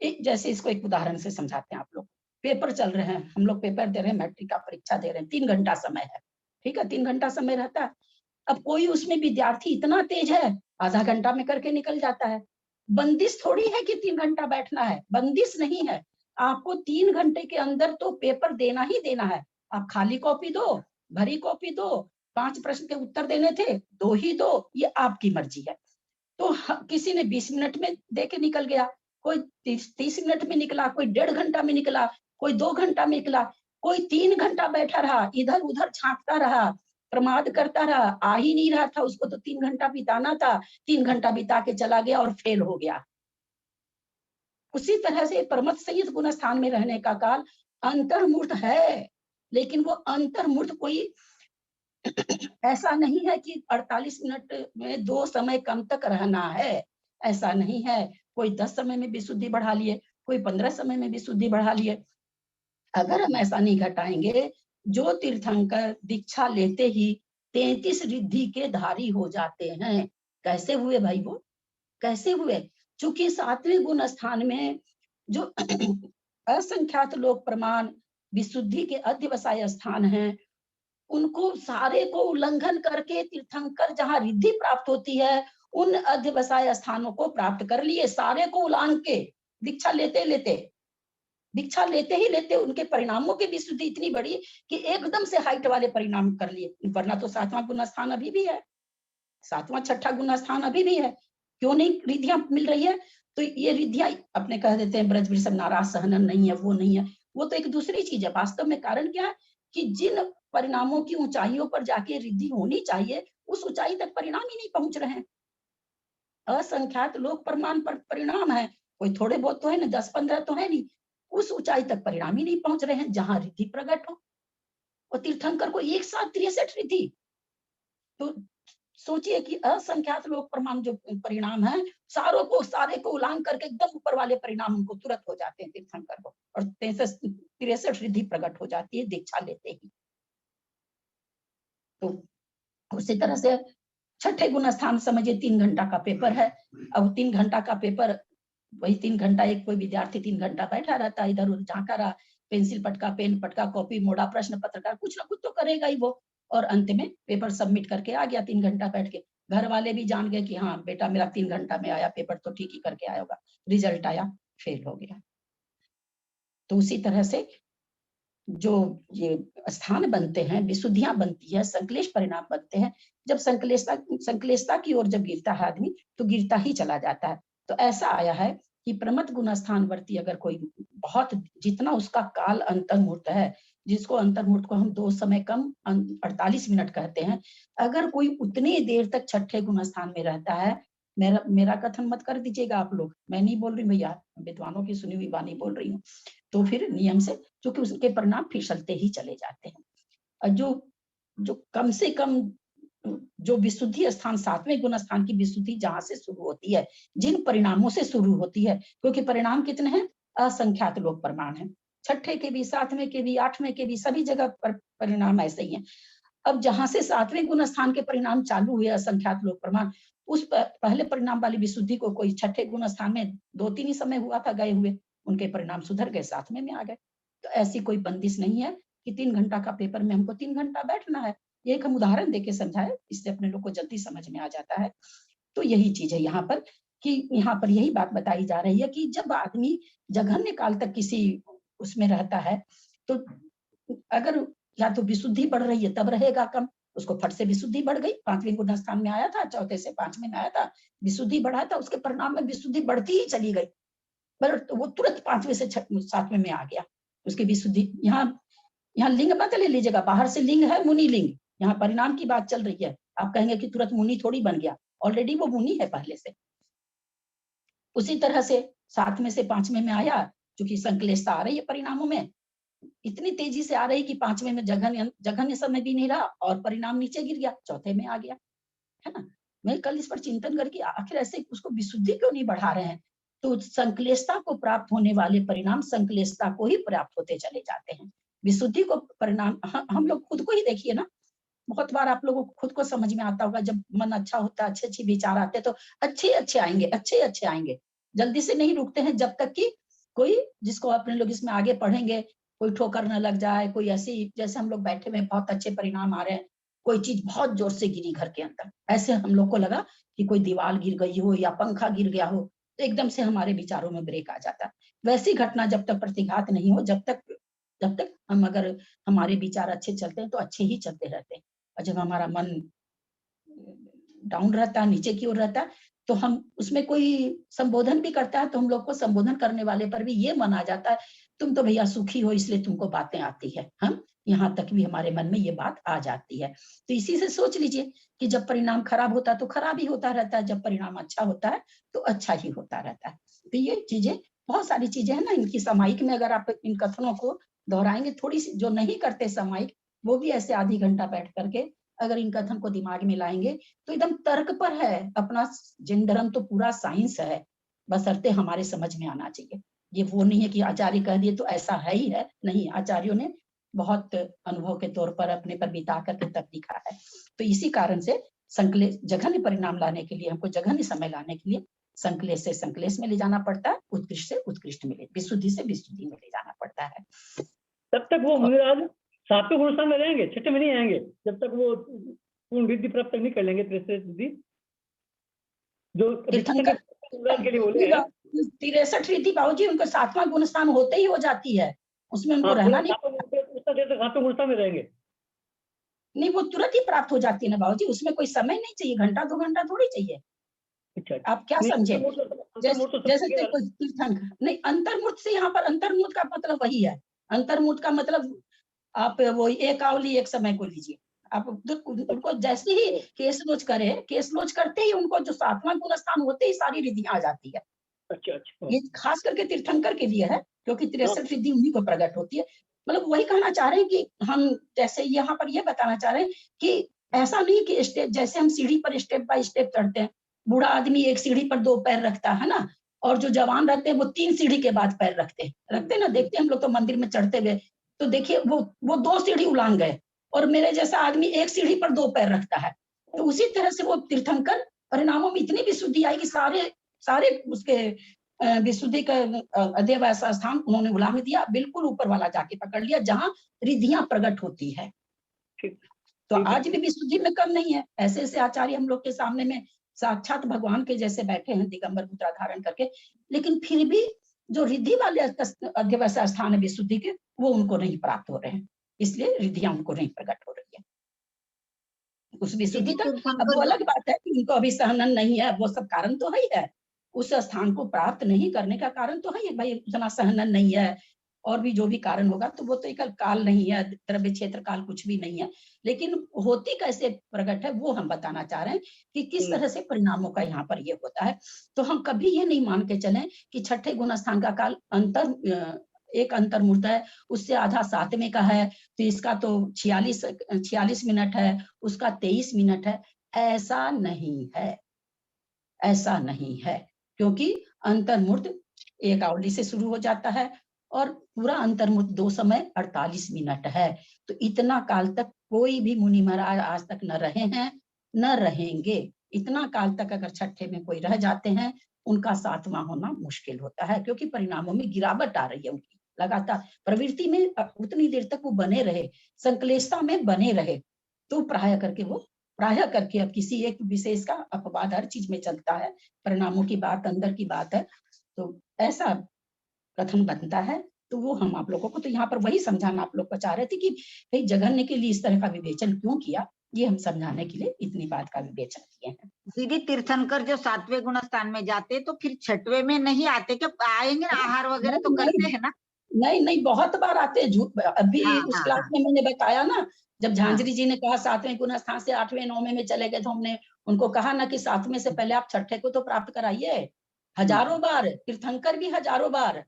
जैसे इसको एक उदाहरण से समझाते हैं आप लोग। पेपर चल रहे हैं, हम लोग पेपर दे रहे हैं, मैट्रिक का परीक्षा दे रहे हैं, 3 घंटा समय है, ठीक है, 3 घंटा समय रहता है। अब कोई उसमें विद्यार्थी इतना तेज है, आधा घंटा में करके निकल जाता है। बंदिश थोड़ी है कि 3 घंटा बैठना है, बंदिश नहीं है। आपको 3 घंटे के अंदर तो पेपर देना ही देना है। आप खाली कॉपी दो, भरी कॉपी दो, 5 प्रश्न के उत्तर देने थे, 2 ही दो, ये आपकी मर्जी है। तो किसी ने 20 मिनट में दे के निकल गया, कोई 30 मिनट में निकला, कोई 1.5 घंटा में निकला, कोई 2 घंटा में निकला, कोई 3 घंटा बैठा रहा, इधर उधर छांटता रहा, प्रमाद करता रहा, आ ही नहीं रहा था, उसको तो 3 घंटा बिताना था, 3 घंटा बिता के चला गया और फेल हो गया। उसी तरह से परमत संयत गुण स्थान में रहने का काल अंतर्मूर्त है, लेकिन वो अंतर्मूर्त कोई ऐसा नहीं है कि 48 मिनट में 2 समय कम तक रहना है, ऐसा नहीं है। कोई 10 समय में विशुद्धि बढ़ा लिए, कोई 15 समय में विशुद्धि बढ़ा लिए। अगर हम ऐसा नहीं घटाएंगे, जो तीर्थंकर दीक्षा लेते ही 33 रिद्धि के धारी हो जाते हैं। कैसे हुए भाई वो? कैसे हुए? चूंकि 7वें गुण स्थान में जो असंख्यात लोक प्रमाण विशुद्धि के अध्यवसाय स्थान हैं, उनको सारे को उल्लंघन करके तीर्थंकर जहाँ रिद्धि प्राप्त होती है, उन अध्यवसाय स्थानों को प्राप्त कर लिए, सारे को उलांघ के। दीक्षा लेते ही लेते उनके परिणामों की विशुद्धि इतनी बड़ी कि एकदम से हाइट वाले परिणाम कर लिए। वरना तो 7वां गुण स्थान अभी भी है, 7वां 6ठा गुण स्थान अभी भी है, क्यों नहीं रिद्धियां मिल रही है? तो ये रिद्धियां अपने कह देते हैं ब्रज वृषभ नाराज सहनन नहीं है, वो नहीं है, वो तो एक दूसरी चीज है। वास्तव में कारण क्या है कि जिन परिणामों की ऊंचाइयों पर जाके रिद्धि होनी चाहिए, उस ऊंचाई तक परिणाम ही नहीं पहुंच रहे हैं। असंख्यात लोक प्रमाण पर परिणाम है, कोई थोड़े बहुत तो है ना, 10-15 तो है नहीं, उस ऊंचाई तक परिणाम ही नहीं पहुंच रहे हैं जहां रिद्धि प्रकट हो। और तीर्थंकर को एक साथ 63 रिद्धि, तो सोचिए कि असंख्यात लोक प्रमाण जो परिणाम है, सारे को उलांघ करके एकदम ऊपर वाले परिणाम उनको तुरंत हो जाते हैं तीर्थंकर को, और 63 रिद्धि प्रकट हो जाती है दीक्षा लेते ही। तो उसी तरह से 6ठे गुण स्थान समझिए 3 घंटा का पेपर है। अब 3 घंटा का पेपर, वही 3 घंटा एक कोई विद्यार्थी 3 घंटा बैठा रहता है, इधर उधर झांका रहा, पेंसिल पटका, पेन पटका, कॉपी मोड़ा, प्रश्न पत्रकार, कुछ ना कुछ तो करेगा ही वो, और अंत में पेपर सबमिट करके आ गया 3 घंटा बैठ के। घर वाले भी जान गए कि हाँ बेटा मेरा 3 घंटा में आया, पेपर तो ठीक ही करके आया होगा, रिजल्ट आया फेल हो गया। तो उसी तरह से जो ये स्थान बनते हैं, विशुद्धियां बनती है, संकलेश परिणाम बनते हैं, जब संकलेशता की ओर जब गिरता है आदमी, तो गिरता ही चला जाता है। तो ऐसा आया है कि प्रमथ गुण स्थान वर्ती अगर कोई बहुत, जितना उसका काल अंतर्मुहूर्त है, जिसको अंतर्मुहूर्त को हम 2 समय कम 48 मिनट कहते हैं, अगर कोई उतनी देर तक 6ठे गुण स्थान में रहता है, मेरा कथन मत कर दीजिएगा आप लोग, मैं नहीं बोल रही भैया, विद्वानों की सुनी हुई वाणी बोल रही हूँ, तो फिर नियम से, क्योंकि उसके परिणाम फिसलते ही चले जाते हैं। और जो कम से कम जो विशुद्धि स्थान, 7वें गुण स्थान की विशुद्धि जहां से शुरू होती है, जिन परिणामों से शुरू होती है, क्योंकि परिणाम कितने हैं? असंख्यात लोक प्रमाण है, 6ठे के भी, 7वें के भी, 8वें के भी, सभी जगह पर परिणाम ऐसे ही है। अब जहां से 7वें गुण स्थान के परिणाम चालू हुए असंख्यात लोक प्रमाण, उस पहले परिणाम वाली विशुद्धि को कोई 6ठे गुण स्थान में 2-3 ही समय हुआ था गए हुए, उनके परिणाम सुधर गए, 7वें में आ गए। तो ऐसी कोई बंदिश नहीं है कि 3 घंटा का पेपर में हमको 3 घंटा बैठना है। ये एक हम उदाहरण देके समझाए, इससे अपने लोग को जल्दी समझ में आ जाता है। तो यही चीज है यहाँ पर, कि यहाँ पर यही बात बताई जा रही है कि जब आदमी जघन्य काल तक किसी उसमें रहता है, तो अगर या तो विशुद्धि बढ़ रही है तब रहेगा कम, उसको फट से विशुद्धि बढ़ गई, 5वें गुण स्थान में आया था, चौथे से 5वें में आया था, विशुद्धि बढ़ा था, उसके परिणाम में विशुद्धि बढ़ती ही चली गई, पर तो वो तुरंत 5वें से 7वें में आ गया, उसकी विशुद्धि। यहाँ लिंग मत ले लीजिएगा, बाहर से लिंग है मुनि लिंग, यहाँ परिणाम की बात चल रही है। आप कहेंगे कि तुरंत मुनि थोड़ी बन गया, ऑलरेडी वो मुनि है पहले से। उसी तरह से 7वें से 5वें में आया, क्योंकि संक्लेशता आ रही है परिणामों में, इतनी तेजी से आ रही कि 5वें में जघन्य समय भी नहीं रहा और परिणाम नीचे गिर गया, चौथे में आ गया, है ना। मैं कल इस पर चिंतन करके आखिर ऐसे उसको विशुद्धि क्यों नहीं बढ़ा रहे हैं, तो संक्लेशता को प्राप्त होने वाले परिणाम संक्लेशता को ही प्राप्त होते चले जाते हैं। विशुद्धि को परिणाम हम लोग खुद को ही देखिए ना, बहुत बार आप लोगों को खुद को समझ में आता होगा, जब मन अच्छा होता है, अच्छे अच्छे विचार आते हैं तो अच्छे अच्छे आएंगे, अच्छे अच्छे आएंगे, जल्दी से नहीं रुकते हैं, जब तक कि कोई जिसको अपने लोग इसमें आगे पढ़ेंगे कोई ठोकर न लग जाए, कोई ऐसी, जैसे हम लोग बैठे में बहुत अच्छे परिणाम आ रहे हैं, कोई चीज बहुत जोर से गिरी घर के अंदर, ऐसे हम लोग को लगा कि कोई दीवार गिर गई हो या पंखा गिर गया हो, तो एकदम से हमारे विचारों में ब्रेक आ जाता है। वैसी घटना जब तक प्रतिघात नहीं हो, जब तक हम अगर हमारे विचार अच्छे चलते हैं तो अच्छे ही चलते रहते हैं, और जब हमारा मन डाउन रहता है, नीचे की ओर रहता है, तो हम उसमें कोई संबोधन भी करता है तो हम लोग को संबोधन करने वाले पर भी ये मन आ जाता है, तुम तो भैया सुखी हो इसलिए तुमको बातें आती है, हम यहाँ तक भी हमारे मन में ये बात आ जाती है। तो इसी से सोच लीजिए कि जब परिणाम खराब होता है तो खराब ही होता रहता है, जब परिणाम अच्छा होता है तो अच्छा ही होता रहता है। तो ये चीजें, बहुत सारी चीजें है ना, इनकी सामायिक में अगर आप इन कथनों को दोहराएंगे, थोड़ी सी जो नहीं करते सामायिक, वो भी ऐसे आधी घंटा बैठ करके अगर इन कथन को दिमाग में लाएंगे तो एकदम तर्क पर है। अपना जैन धर्म तो पूरा साइंस है, बशर्ते हमारे समझ में आना चाहिए। ये वो नहीं है कि आचार्य कह दिए तो ऐसा है ही है, नहीं, आचार्यों ने बहुत अनुभव के तौर पर अपने पर बिता करके तब लिखा है। तो इसी कारण से संकलेश, जघन्य परिणाम लाने के लिए, हमको जघन्य समय लाने के लिए संकलेश से संकलेश में ले जाना पड़ता है, उत्कृष्ट से उत्कृष्ट में, विशुद्धि से विशुद्धि में ले जाना पड़ता है। तब तक वो मुनिराज 7वें गुण स्थान में रहेंगे, 6ठे में नहीं आएंगे, जब तक वो पूर्ण रिद्धि प्राप्त नहीं कर लेंगे, रिद्धि जो तीर्थंकर के लिए बोले हैं। 63 रिद्धि बाबूजी उनको 7वां गुण स्थान होते ही हो जाती है, उसमें उनको रहना नहीं, 7वें गुण स्थान में रहेंगे नहीं, वो तुरंत ही प्राप्त हो जाती है ना बाबूजी, उसमें कोई समय नहीं चाहिए, घंटा 2 घंटा थोड़ी चाहिए। अच्छा, आप क्या समझे, जैसे कोई तीर्थंकर नहीं, अंतर्मूर्त से, यहाँ पर अंतर्मूर्त का मतलब वही है, अंतर्मूर्त का मतलब आप वो एक आवली एक समय को लीजिए, आप उनको जैसे ही केस लोच करते ही उनको जो 7वां गुण स्थान होते ही सारी रिद्धियां आ जाती है। अच्छा, ये खास करके तीर्थंकर के लिए है, क्योंकि 63 रिद्धि उन्हीं को प्रकट होती है। मतलब वही कहना चाह रहे हैं कि हम जैसे यहाँ पर ये बताना चाह रहे हैं कि ऐसा नहीं कि स्टेप, जैसे हम सीढ़ी पर स्टेप बाय स्टेप चढ़ते हैं, बूढ़ा आदमी एक सीढ़ी पर 2 पैर रखता है ना, और जो जवान रहते हैं वो 3 सीढ़ी के बाद पैर रखते हैं ना, देखते हैं हम लोग तो मंदिर में चढ़ते हुए, तो देखिए वो 2 सीढ़ी उलांग गए, और मेरे जैसा आदमी एक सीढ़ी पर 2 पैर रखता है। तो उसी तरह से वो तीर्थंकर परिणामों में इतनी विशुद्धि आई कि सारे उसके विशुद्धि का अध्यय ऐसा स्थान उन्होंने उलांग दिया, बिल्कुल ऊपर वाला जाके पकड़ लिया जहां रिद्धियां प्रकट होती है। तो आज भी विशुद्धि में कम नहीं है, ऐसे ऐसे आचार्य हम लोग के सामने में साक्षात भगवान के जैसे बैठे हैं दिगंबर मुद्रा धारण करके, लेकिन फिर भी जो रिद्धि वाले अध्यवसाय स्थान है विशुद्धि के, वो उनको नहीं प्राप्त हो रहे हैं, इसलिए रिद्धियां उनको नहीं प्रकट हो रही है उस विशुद्धि तक। अब वो अलग बात है कि उनको अभी सहनन नहीं है, वो सब कारण तो है ही है, उस स्थान को प्राप्त नहीं करने का कारण तो है भाई, उतना सहनन नहीं है, और भी जो भी कारण होगा, तो वो तो एक काल नहीं है, द्रव्य क्षेत्र काल कुछ भी नहीं है, लेकिन होती कैसे प्रकट है वो हम बताना चाह रहे हैं कि किस तरह से परिणामों का यहाँ पर ये होता है। तो हम कभी ये नहीं मान के चलें कि 6ठे गुण स्थान का काल एक अंतर्मूर्त है, उससे आधा 7वें का है, तो इसका तो 46 मिनट है, उसका 23 मिनट है, ऐसा नहीं है, ऐसा नहीं है, क्योंकि अंतर्मूर्त एक आवली से शुरू हो जाता है और पूरा अंतर्मूर्त 2 समय 48 मिनट है। तो इतना काल तक कोई भी मुनि महाराज आज तक न रहे हैं, न रहेंगे। इतना काल तक अगर 6ठे में कोई रह जाते हैं, उनका 7वां होना मुश्किल होता है, क्योंकि परिणामों में गिरावट आ रही है उनकी लगातार। प्रवृत्ति में उतनी देर तक वो बने रहे, संकलेशता में बने रहे, तो प्राय करके अब किसी एक विशेष का अपवाद हर चीज में चलता है, परिणामों की बात अंदर की बात है, तो ऐसा कथन बनता है। तो वो हम आप लोगों को तो यहाँ पर वही समझाना आप लोग को चाह रहे थे कि भाई जघन्य के लिए इस तरह का विवेचन क्यों किया, ये हम समझाने के लिए इतनी बात का विवेचन किए हैं। दीदी तीर्थंकर जो 7वें गुण स्थान में जाते तो फिर 6वें में नहीं आते, क्या आएंगे ना, आहार वगैरह तो करते हैं ना? नहीं, बहुत बार आते हैं। अभी हाँ, उस हाँ, क्लास हाँ। में मैंने बताया ना, जब झांझरी जी ने कहा 7वें गुण स्थान से 8वें 9वें में चले गए, तो हमने उनको कहा ना कि 7वें से पहले आप 6ठे को तो प्राप्त कराइए। हजारों बार तीर्थंकर भी हजारों बार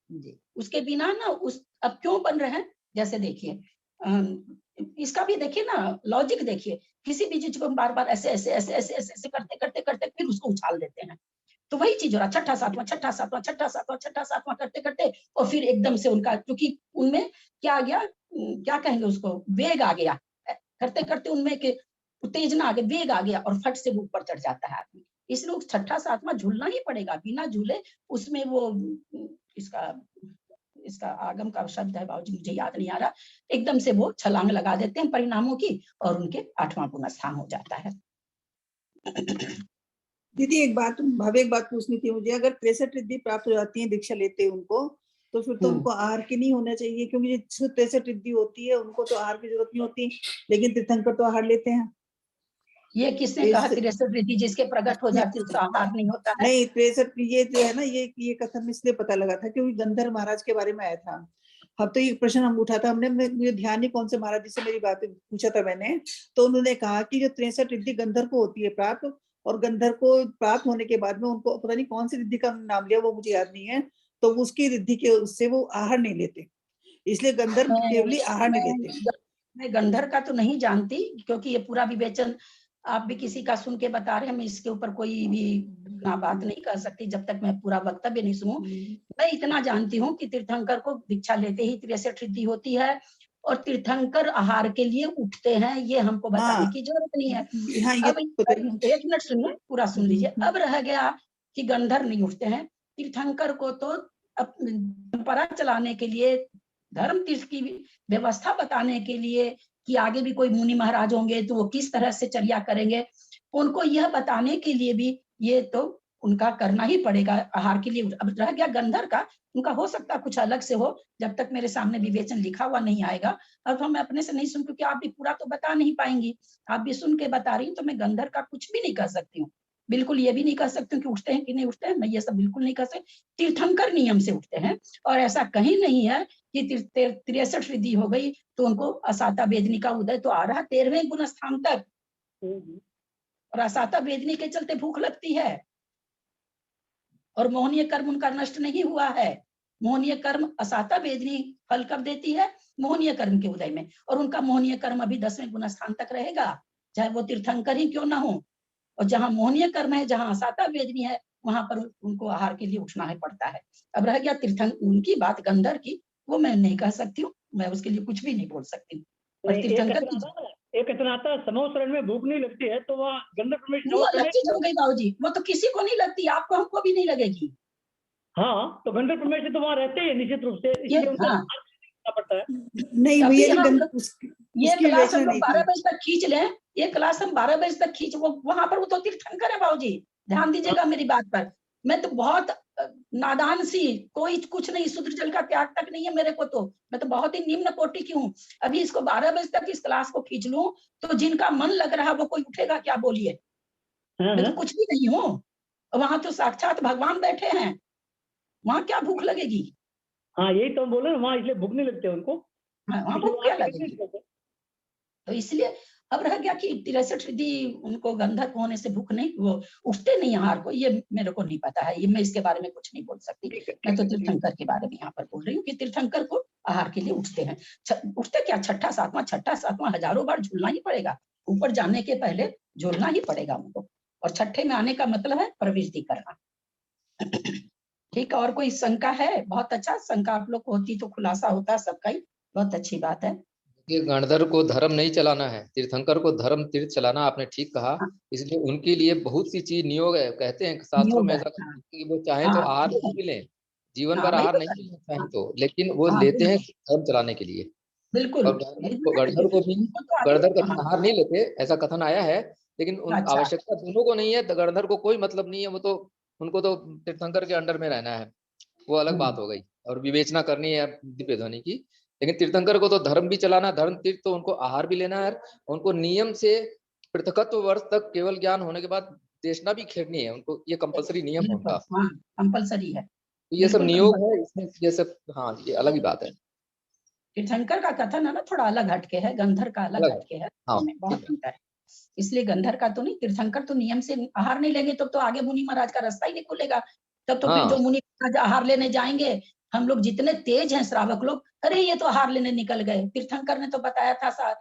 जी। उसके बिना ना उस अब क्यों बन रहे हैं, जैसे देखिए इसका भी देखिए ना लॉजिक देखिए, किसी भी चीज को हम बार बार ऐसे ऐसे ऐसे ऐसे ऐसे ऐसे करते करते करते फिर उसको उछाल देते हैं, तो वही चीज हो रहा, छठा सातवां छठा सातवां छठा सातवां छठा सातवां करते करते और फिर एकदम से उनका, क्योंकि उनमें क्या आ गया, क्या कहेंगे उसको, वेग आ गया, करते करते उनमें के उत्तेजना आ गई, वेग आ गया और फट से वो ऊपर चढ़ जाता है आदमी। इसलिए छठा सातवां झूलना ही पड़ेगा, बिना झूले उसमें वो इसका आगम का शब्द है बाबूजी, मुझे याद नहीं आ रहा, एकदम से वो छलांग लगा देते हैं परिणामों की और उनके 8वां गुण स्थान हो जाता है। दीदी एक बात पूछनी थी मुझे, अगर 63 रिद्धि प्राप्त हो जाती है, दीक्षा लेते हैं उनको, तो फिर तो उनको आहार की नहीं होना चाहिए, क्योंकि जो 63 रिद्धि होती है उनको तो आहार की जरूरत नहीं होती, लेकिन तीर्थंकर तो आहार लेते हैं। ये किसने कहा 63 रिद्धि जिसके प्रकट हो जाती है उसका आहार नहीं होता है? नहीं, 63 ये जो है ना, ये कथन इसलिए पता लगा था क्योंकि गंधर्व महाराज के बारे में आया था। अब तो ये प्रश्न हम उठा था, हमने मुझे ध्यान नहीं कौन से महाराज जी से मेरी बात पूछा था मैंने, तो उन्होंने कहा कि जो 63 रिद्धि गंधर्व को होती है प्राप्त, और गंधर्व को प्राप्त होने के बाद में उनको पता नहीं कौन सी रिद्धि का नाम लिया, वो मुझे याद नहीं है, तो उसकी रिद्धि के उससे वो आहार नहीं लेते, इसलिए गंधर्व केवल आहार नहीं लेते। मैं गंधर्व का तो नहीं जानती, क्योंकि ये पूरा विवेचन आप भी किसी का सुन के बता रहे हैं, मैं इसके ऊपर कोई भी ना बात नहीं कर सकती जब तक मैं पूरा वक्तव्य नहीं सुनूं। मैं इतना जानती हूँ कि तीर्थंकर को दीक्षा लेते ही 63 रिद्धि होती है और तीर्थंकर आहार के लिए उठते हैं, ये हमको बताने की जरूरत नहीं है। अब एक मिनट सुनिए, पूरा सुन लीजिए। अब रह गया कि गंधर्व नहीं उठते हैं, तीर्थंकर को तो परंपरा चलाने के लिए, धर्म तीर्थ की व्यवस्था बताने के लिए कि आगे भी कोई मुनि महाराज होंगे तो वो किस तरह से चर्या करेंगे, उनको यह बताने के लिए भी ये तो उनका करना ही पड़ेगा आहार के लिए। अब रह गया गंधर्व का, उनका हो सकता कुछ अलग से हो, जब तक मेरे सामने विवेचन लिखा हुआ नहीं आएगा। अब तो मैं अपने से नहीं सुन, क्योंकि आप भी पूरा तो बता नहीं पाएंगी, आप भी सुन के बता रही हूँ, तो मैं गंधर्व का कुछ भी नहीं कर सकती हूँ, बिल्कुल ये भी नहीं कर सकती हूँ कि उठते हैं कि नहीं उठते हैं, मैं ये सब बिल्कुल नहीं कर सकती। तीर्थंकर नियम से उठते हैं, और ऐसा कहीं नहीं है कि 63 रिद्धि हो गई तो उनको असाता वेदनी का उदय तो आ रहा 13वें गुण स्थान तक, और असाता वेदनी के चलते भूख लगती है, और मोहनीय कर्म उनका नष्ट नहीं हुआ है। मोहनीय कर्म असाता वेदनी फल कब देती है? मोहनीय कर्म के उदय में, और उनका मोहनीय कर्म अभी 10वें गुण स्थान तक रहेगा, चाहे वो तीर्थंकर ही क्यों ना हो। और जहाँ मोहनीय कर्म है, जहाँ असाता वेदनी है, वहां पर उनको आहार के लिए उठना है पड़ता है। अब रह गया उनकी बात गंधर्व की, वो मैं नहीं कह सकती हूँ, मैं उसके लिए कुछ भी नहीं बोल सकती। और तीर्थंकर एक आता समूह शरण में भूख नहीं लगती है तो वहाँ गंधर्व प्रवेश वो अलग चीज हो गई बाबूजी, वो तो किसी को नहीं लगती, आपको हमको भी नहीं लगेगी। हाँ, तो गंधर्व प्रवेश तो वहाँ रहते हैं निश्चित रूप से, इसलिए उनका पड़ता है। नहीं भैया, ये क्लास हम लोग 12 बजे तक खींच लें, ये क्लास हम 12 बजे तक खींच, वो वहां पर वो तो तीर्थंकर है बाबूजी, ध्यान दीजिएगा मेरी बात पर। मैं तो बहुत नादान सी, कोई कुछ नहीं, शुद्ध जल का त्याग तक नहीं है मेरे को, तो मैं तो बहुत ही निम्न कोटि की हूँ। अभी इसको 12 बजे तक इस क्लास को खींच लूं तो जिनका मन लग रहा है वो कोई उठेगा क्या, बोलिए? मैं तो कुछ भी नहीं हूँ, वहां तो साक्षात भगवान बैठे हैं, वहां क्या भूख लगेगी? हाँ, यही तो बोले ना, वहाँ इसलिए भूख नहीं लगती उनको। हाँ, वहां भूख क्या लगेगी? तो इसलिए अब रह गया कि 63 रिद्धि उनको गंधर्व होने से भूख नहीं, वो उठते नहीं आहार को, ये मेरे को नहीं पता है, ये मैं इसके बारे में कुछ नहीं बोल सकती। मैं तो तीर्थंकर के बारे में यहाँ पर बोल रही हूँ कि तीर्थंकर को आहार के लिए उठते हैं। उठते क्या, छठा सातवां हजारों बार झूलना ही पड़ेगा, ऊपर जाने के पहले झूलना ही पड़ेगा उनको, और छठे में आने का मतलब है प्रवृत्ति करना। ठीक है, और कोई शंका है? बहुत अच्छा, शंका आप लोग को होती तो खुलासा होता सबका ही, बहुत अच्छी बात है। कि गणधर को धर्म नहीं चलाना है, तीर्थंकर को धर्म तीर्थ चलाना, आपने ठीक कहा। इसलिए उनके लिए बहुत सी चीज नियोग है, कहते हैं शास्त्रों में ऐसा कि वो चाहे तो आहार नहीं मिले, जीवन भर आहार नहीं मिले चाहे तो, लेकिन वो लेते हैं धर्म चलाने के लिए। बिल्कुल। और गणधर को भी, गणधर कभी आहार नहीं लेते ऐसा कथन आया है, लेकिन आवश्यकता दोनों को नहीं है। तो गणधर को कोई मतलब नहीं है, वो तो उनको तो तीर्थंकर के अंडर में रहना है, वो अलग बात हो गई। और विवेचना करनी है दिव्य ध्वनि की, लेकिन तीर्थंकर को तो धर्म भी चलाना, धर्म तीर्थ तो उनको आहार भी लेना है, उनको नियम से पृथकत्व वर्ष तक केवल ज्ञान होने के बाद देशना भी खेड़नी है, उनको ये कंपलसरी नियम है उनका। हाँ कंपलसरी है, तो ये सब बिल्कुल नियोग है इसमें, ये सब हाँ ये अलग ही बात है। तीर्थंकर का कथन है ना थोड़ा अलग हटके है, गंधर का अलग हटके है, हाँ, बहुत अंतर है। इसलिए गंधर का तो नहीं, तीर्थंकर तो नियम से आहार नहीं लेंगे तब तो आगे मुनि महाराज का रास्ता ही नहीं खुलेगा। तब तो फिर जो मुनि महाराज आहार लेने जाएंगे, हम लोग जितने तेज हैं श्रावक लोग, अरे ये तो आहार लेने निकल गए। तीर्थंकर ने तो बताया था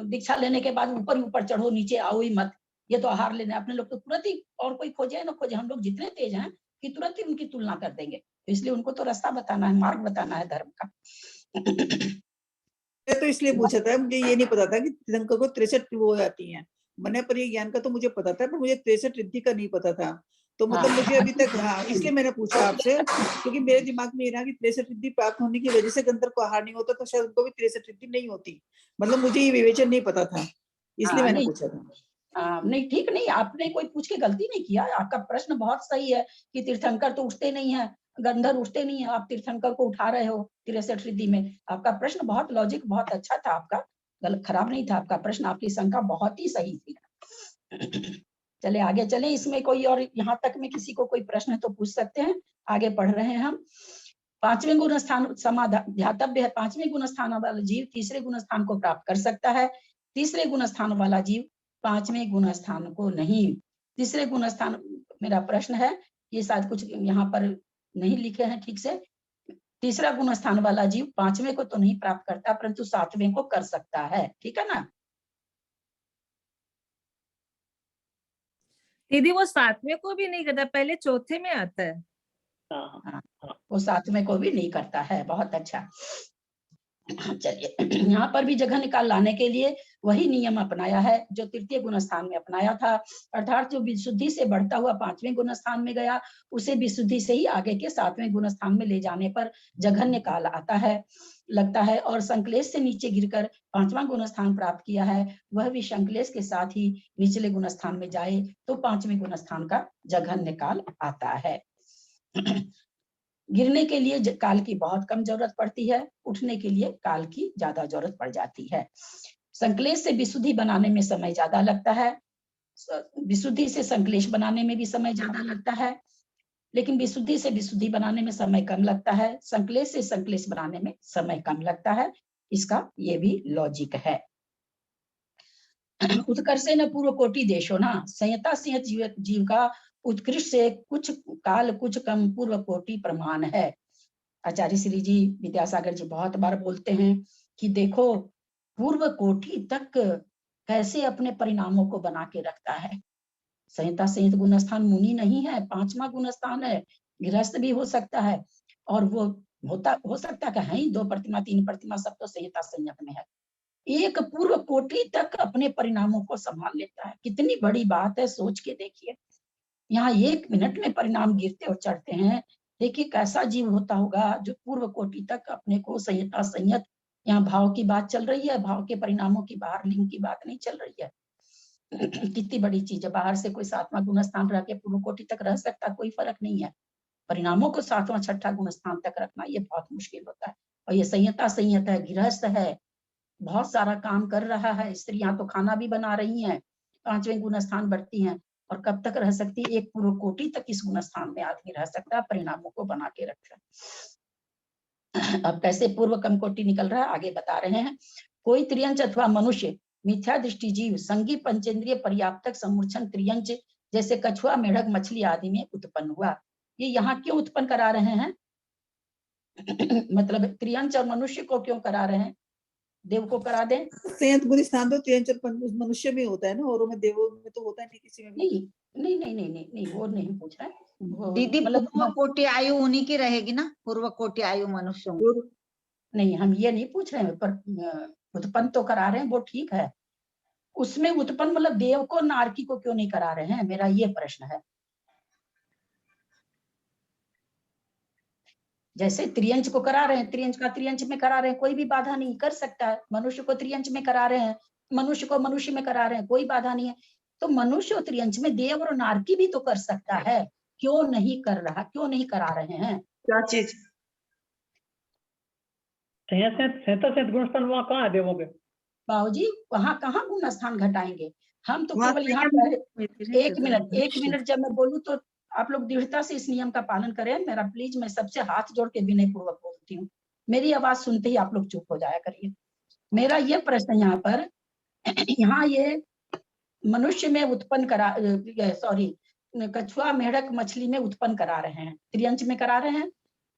दीक्षा लेने के बाद ऊपर ऊपर चढ़ो, नीचे आओ ही मत, ये तो आहार लेने। अपने लोग तो तुरंत ही, और कोई खोजे ना खोजे, हम लोग जितने तेज हैं कि तुरंत ही उनकी तुलना कर देंगे। तो इसलिए उनको तो रास्ता बताना है, मार्ग बताना है धर्म का। तो इसलिए पूछा था, मुझे ये नहीं पता था कि तीर्थंकर को 63 वो आती हैं। मने पर ये ज्ञान का तो मुझे पता था, पर मुझे 63 रिद्धि का नहीं पता था। तो मतलब मुझे अभी तक, हाँ इसलिए मैंने पूछा आपसे, क्योंकि मेरे दिमाग में ये रहा कि 63 रिद्धि प्राप्त होने की वजह से गंधर्व को आहार नहीं होता, तो शायद उनको भी 63 रिद्धि नहीं होती। मतलब मुझे ये विवेचन नहीं पता था, इसलिए मैंने पूछा था। नहीं ठीक नहीं, आपने कोई पूछ के गलती नहीं किया, आपका प्रश्न बहुत सही है कि तीर्थंकर तो उठते नहीं है, गंधर्व उठते नहीं है, आप तीर्थंकर को उठा रहे हो 63 रिद्धि में। आपका प्रश्न बहुत लॉजिक बहुत अच्छा था, आपका गलत खराब नहीं था आपका प्रश्न, आपकी शंका बहुत ही सही थी। चले आगे चले, इसमें कोई और यहाँ तक में किसी को कोई प्रश्न है तो पूछ सकते हैं। आगे पढ़ रहे हैं हम। 5वें गुण स्थान समाध्यातव्य है। 5वें गुण स्थान वाला जीव तीसरे गुण स्थान को प्राप्त कर सकता है, तीसरे गुण स्थान वाला जीव 5वें गुण स्थान को नहीं। तीसरे गुण स्थान, मेरा प्रश्न है, ये शायद कुछ यहाँ पर नहीं लिखे हैं ठीक से। तीसरा गुण स्थान वाला जीव 5वें को तो नहीं प्राप्त करता, परंतु 7वें को कर सकता है, ठीक है ना? दीदी वो 7वें को भी नहीं करता, पहले चौथे में आता है। हाँ, वो 7वें को भी नहीं करता है, बहुत अच्छा। चलिए, यहाँ पर भी जगह निकाल लाने के लिए वही नियम अपनाया है जो तृतीय गुण स्थान में अपनाया था, अर्थात जो विशुद्धि से बढ़ता हुआ 5वें गुण स्थान में गया, उसे विशुद्धि से ही आगे के 7वें गुण स्थान में ले जाने पर जघन्य काल आता है, लगता है। और संक्लेश से नीचे गिरकर 5वां गुण स्थान प्राप्त किया है, वह भी संक्लेश के साथ ही निचले गुण स्थान में जाए तो 5वें गुण स्थान का जघन्य काल आता है। गिरने के लिए काल की बहुत कम जरूरत पड़ती है, उठने के लिए काल की ज्यादा जरूरत पड़ जाती है। संक्लेश से विशुद्धि बनाने में समय ज्यादा लगता है, विशुद्धि से संक्लेश बनाने में भी समय ज्यादा लगता है, लेकिन विशुद्धि से विशुद्धि बनाने में समय कम लगता है, संक्लेश से संक्लेश बनाने में समय कम लगता है। इसका ये भी लॉजिक है। उत्कर्षे न पूर्व कोटि देशो ना, संयता संयत जीव का उत्कृष्ट से कुछ काल कुछ कम पूर्व कोटि प्रमाण है। आचार्य श्री जी, विद्यासागर जी बहुत बार बोलते हैं कि देखो पूर्व कोटि तक कैसे अपने परिणामों को बना के रखता है। संहिता संहित गुण स्थान मुनि नहीं है, 5वां गुण स्थान है, गृहस्थ भी हो सकता है, और वो हो सकता है ही 2 प्रतिमा 3 प्रतिमा, सब तो संहिता संयत में है। एक पूर्व कोटि तक अपने परिणामों को संभाल लेता है, कितनी बड़ी बात है, सोच के देखिए। यहाँ 1 मिनट में परिणाम गिरते और चढ़ते हैं। देखिए कैसा जीव होता होगा जो पूर्व कोटि तक अपने को संहिता संयत, यहाँ भाव की बात चल रही है, भाव के परिणामों की, बाहर लिंग की बात नहीं चल रही है। कितनी बड़ी चीज है, बाहर से कोई 7वां गुण स्थान रह के पूर्व कोटि तक रह सकता, कोई फर्क नहीं है। परिणामों को 7वां 6ठा गुण स्थान तक रखना ये बहुत मुश्किल होता है। और ये संयता संयत है, गृहस्थ है, बहुत सारा काम कर रहा है, स्त्रियां तो खाना भी बना रही हैं, 5वें गुण स्थान बढ़ती हैं, और कब तक रह सकती है? एक पूर्व कोटि तक इस गुण स्थान में आदमी रह सकता है, परिणामों को बना के रखता है। अब कैसे पूर्व कम कोटि निकल रहा है, आगे बता रहे हैं। कोई त्रियंच अथवा मनुष्य मिथ्या दृष्टि जीव संगी पंचेंद्रिय पर्याप्तक समूर्छन त्रियंच जैसे कछुआ, मेढक, मछली आदि में उत्पन्न हुआ। ये यहाँ क्यों उत्पन्न करा रहे हैं? मतलब त्रियंच और मनुष्य को क्यों करा रहे हैं? देव को करा दें। संयत गुण स्थान तो त्रियंच मनुष्य में होता है ना, औरों में, देवों में तो होता है नहीं, किसी में भी नहीं नहीं नहीं नहीं नहीं, वो नहीं पूछ रहा है। दीदी पूर्व कोटि आयु उन्हीं की रहेगी ना, पूर्व कोटि आयु मनुष्यों की। नहीं, हम ये नहीं पूछ रहे हैं, पर उत्पन्न तो करा रहे हैं, वो ठीक है। उसमें उत्पन्न मतलब देव को नारकी को क्यों नहीं करा रहे हैं, मेरा ये प्रश्न है। जैसे त्रियंच को करा रहे हैं, त्रियंच का त्रियंच में करा रहे हैं, कोई भी बाधा नहीं, कर सकता है। मनुष्य को त्रियंच में करा रहे हैं, मनुष्य को मनुष्य में करा रहे हैं, कोई बाधा नहीं है। तो मनुष्य और त्रियंच में देव और नारकी भी तो कर सकता है, क्यों नहीं कर रहा, क्यों नहीं करा रहे हैं? क्या चीज? सैंत गुण स्थान वहाँ कहाँ है देवों के? बाबूजी वहाँ कहाँ गुण स्थान घटाएंगे, हम तो वहाँ केवल यहाँ संयम पर एक मिनट जब मैं बोलूँ तो आप लोग दृढ़ता से इस नियम का पालन करें। मेरा प्लीज, मैं सबसे हाथ जोड़ के विनय पूर्वक बोलती हूँ, मेरी आवाज सुनते ही आप लोग चुप हो जाया करिए। मेरा ये प्रश्न यहाँ पर, यहाँ ये मनुष्य में उत्पन्न करा, सॉरी कछुआ मेढक मछली में उत्पन्न करा रहे हैं, त्रियंच में करा रहे हैं।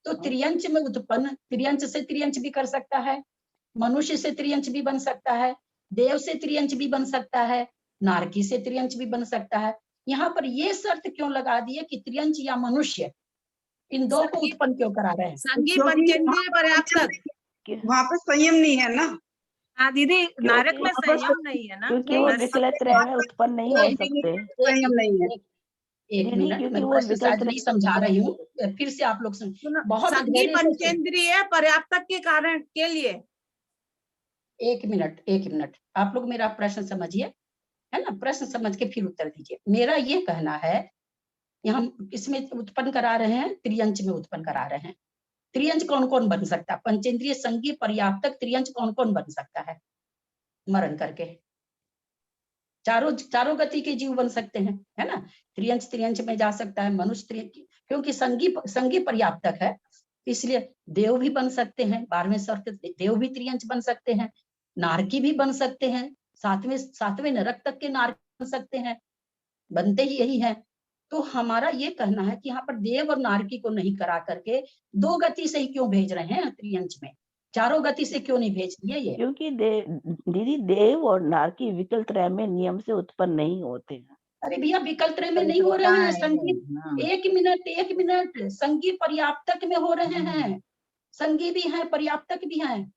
तो त्रियंच में उत्पन्न, त्रियंच से त्रियंच भी कर सकता है, मनुष्य से त्रियंच भी बन सकता है, देव से त्रियंच भी बन सकता है, नारकी से त्रियंच भी बन सकता है। यहाँ पर ये शर्त क्यों लगा दिए कि त्रियंच या मनुष्य, इन दो को उत्पन्न क्यों करा रहे हैं? संगी क्योंकि पंचेंद्रिय पर्याप्त। वहाँ पे संयम नहीं है ना। हाँ दीदी, नारक में क्योंकि- संयम नहीं है ना। क्योंकि वो विकल त्रय में उत्पन्न नहीं हो सकते। संयम नहीं है। एक दीदी, मिनट, क्योंकि मैं वो प्रश्न शायद विकल्प नहीं समझा रही हूँ, फिर से आप लोग सुन, बहुत संगी धैर्य से सुन। पंचेंद्रिय पर्याप्त के कारण के लिए। एक मिनट आप लोग मेरा प्रश्न समझिए, है ना, प्रश्न समझ के फिर उत्तर दीजिए। मेरा ये कहना है, यहाँ इसमें उत्पन्न करा रहे हैं, त्रियंच में उत्पन्न करा रहे हैं। त्रियंच कौन कौन बन सकता है? पंचेंद्रिय संगी पर्याप्तक त्रियंच कौन कौन बन सकता है मरण करके? चारों गति के जीव बन सकते हैं, है ना। त्रियंच में जा सकता है, मनुष्य क्योंकि संगी पर्याप्तक है, इसलिए देव भी बन सकते हैं। 12वें शर्त, देव भी त्रियंच बन सकते हैं, नारकी भी बन सकते हैं, सातवें नरक तक के नारकी बन सकते हैं, बनते ही यही है। तो हमारा ये कहना है कि यहाँ पर देव और नारकी को नहीं करा करके दो गति से ही क्यों भेज रहे हैं त्रियंच में, चारों गति से क्यों नहीं भेज दिए? ये क्योंकि दीदी देव और नारकी विकल त्रय में नियम से उत्पन्न नहीं होते हैं। अरे भैया विकल्प त्रय में नहीं हो रहे हैं, संगी, एक मिनट, संगी पर्याप्तक में हो रहे हैं, संगी भी हैं पर्याप्तक भी हैं।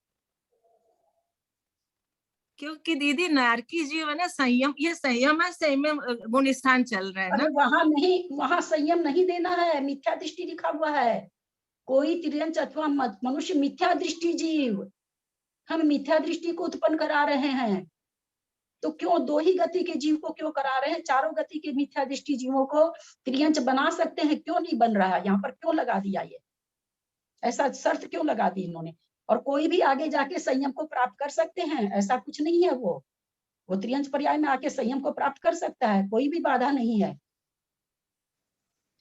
क्योंकि दीदी नारकी जीव है ना, संयम, ये संयम है, संयम गुण स्थान चल रहे हैं ना। वहां नहीं, वहां संयम नहीं देना है, मिथ्या दृष्टि लिखा हुआ है। कोई त्रियंच अथवा मनुष्य मिथ्या दृष्टि जीव, हम मिथ्या दृष्टि को उत्पन्न करा रहे हैं। तो क्यों दो ही गति के जीव को क्यों करा रहे हैं? चारों गति के मिथ्या दृष्टि जीवों को त्रियंच बना सकते हैं, क्यों नहीं बन रहा? यहाँ पर क्यों लगा दिया ये, ऐसा शर्त क्यों लगा दी इन्होंने? और कोई भी आगे जाके संयम को प्राप्त कर सकते हैं, ऐसा कुछ नहीं है। वो त्रियंच पर्याय में आके संयम को प्राप्त कर सकता है, कोई भी बाधा नहीं है।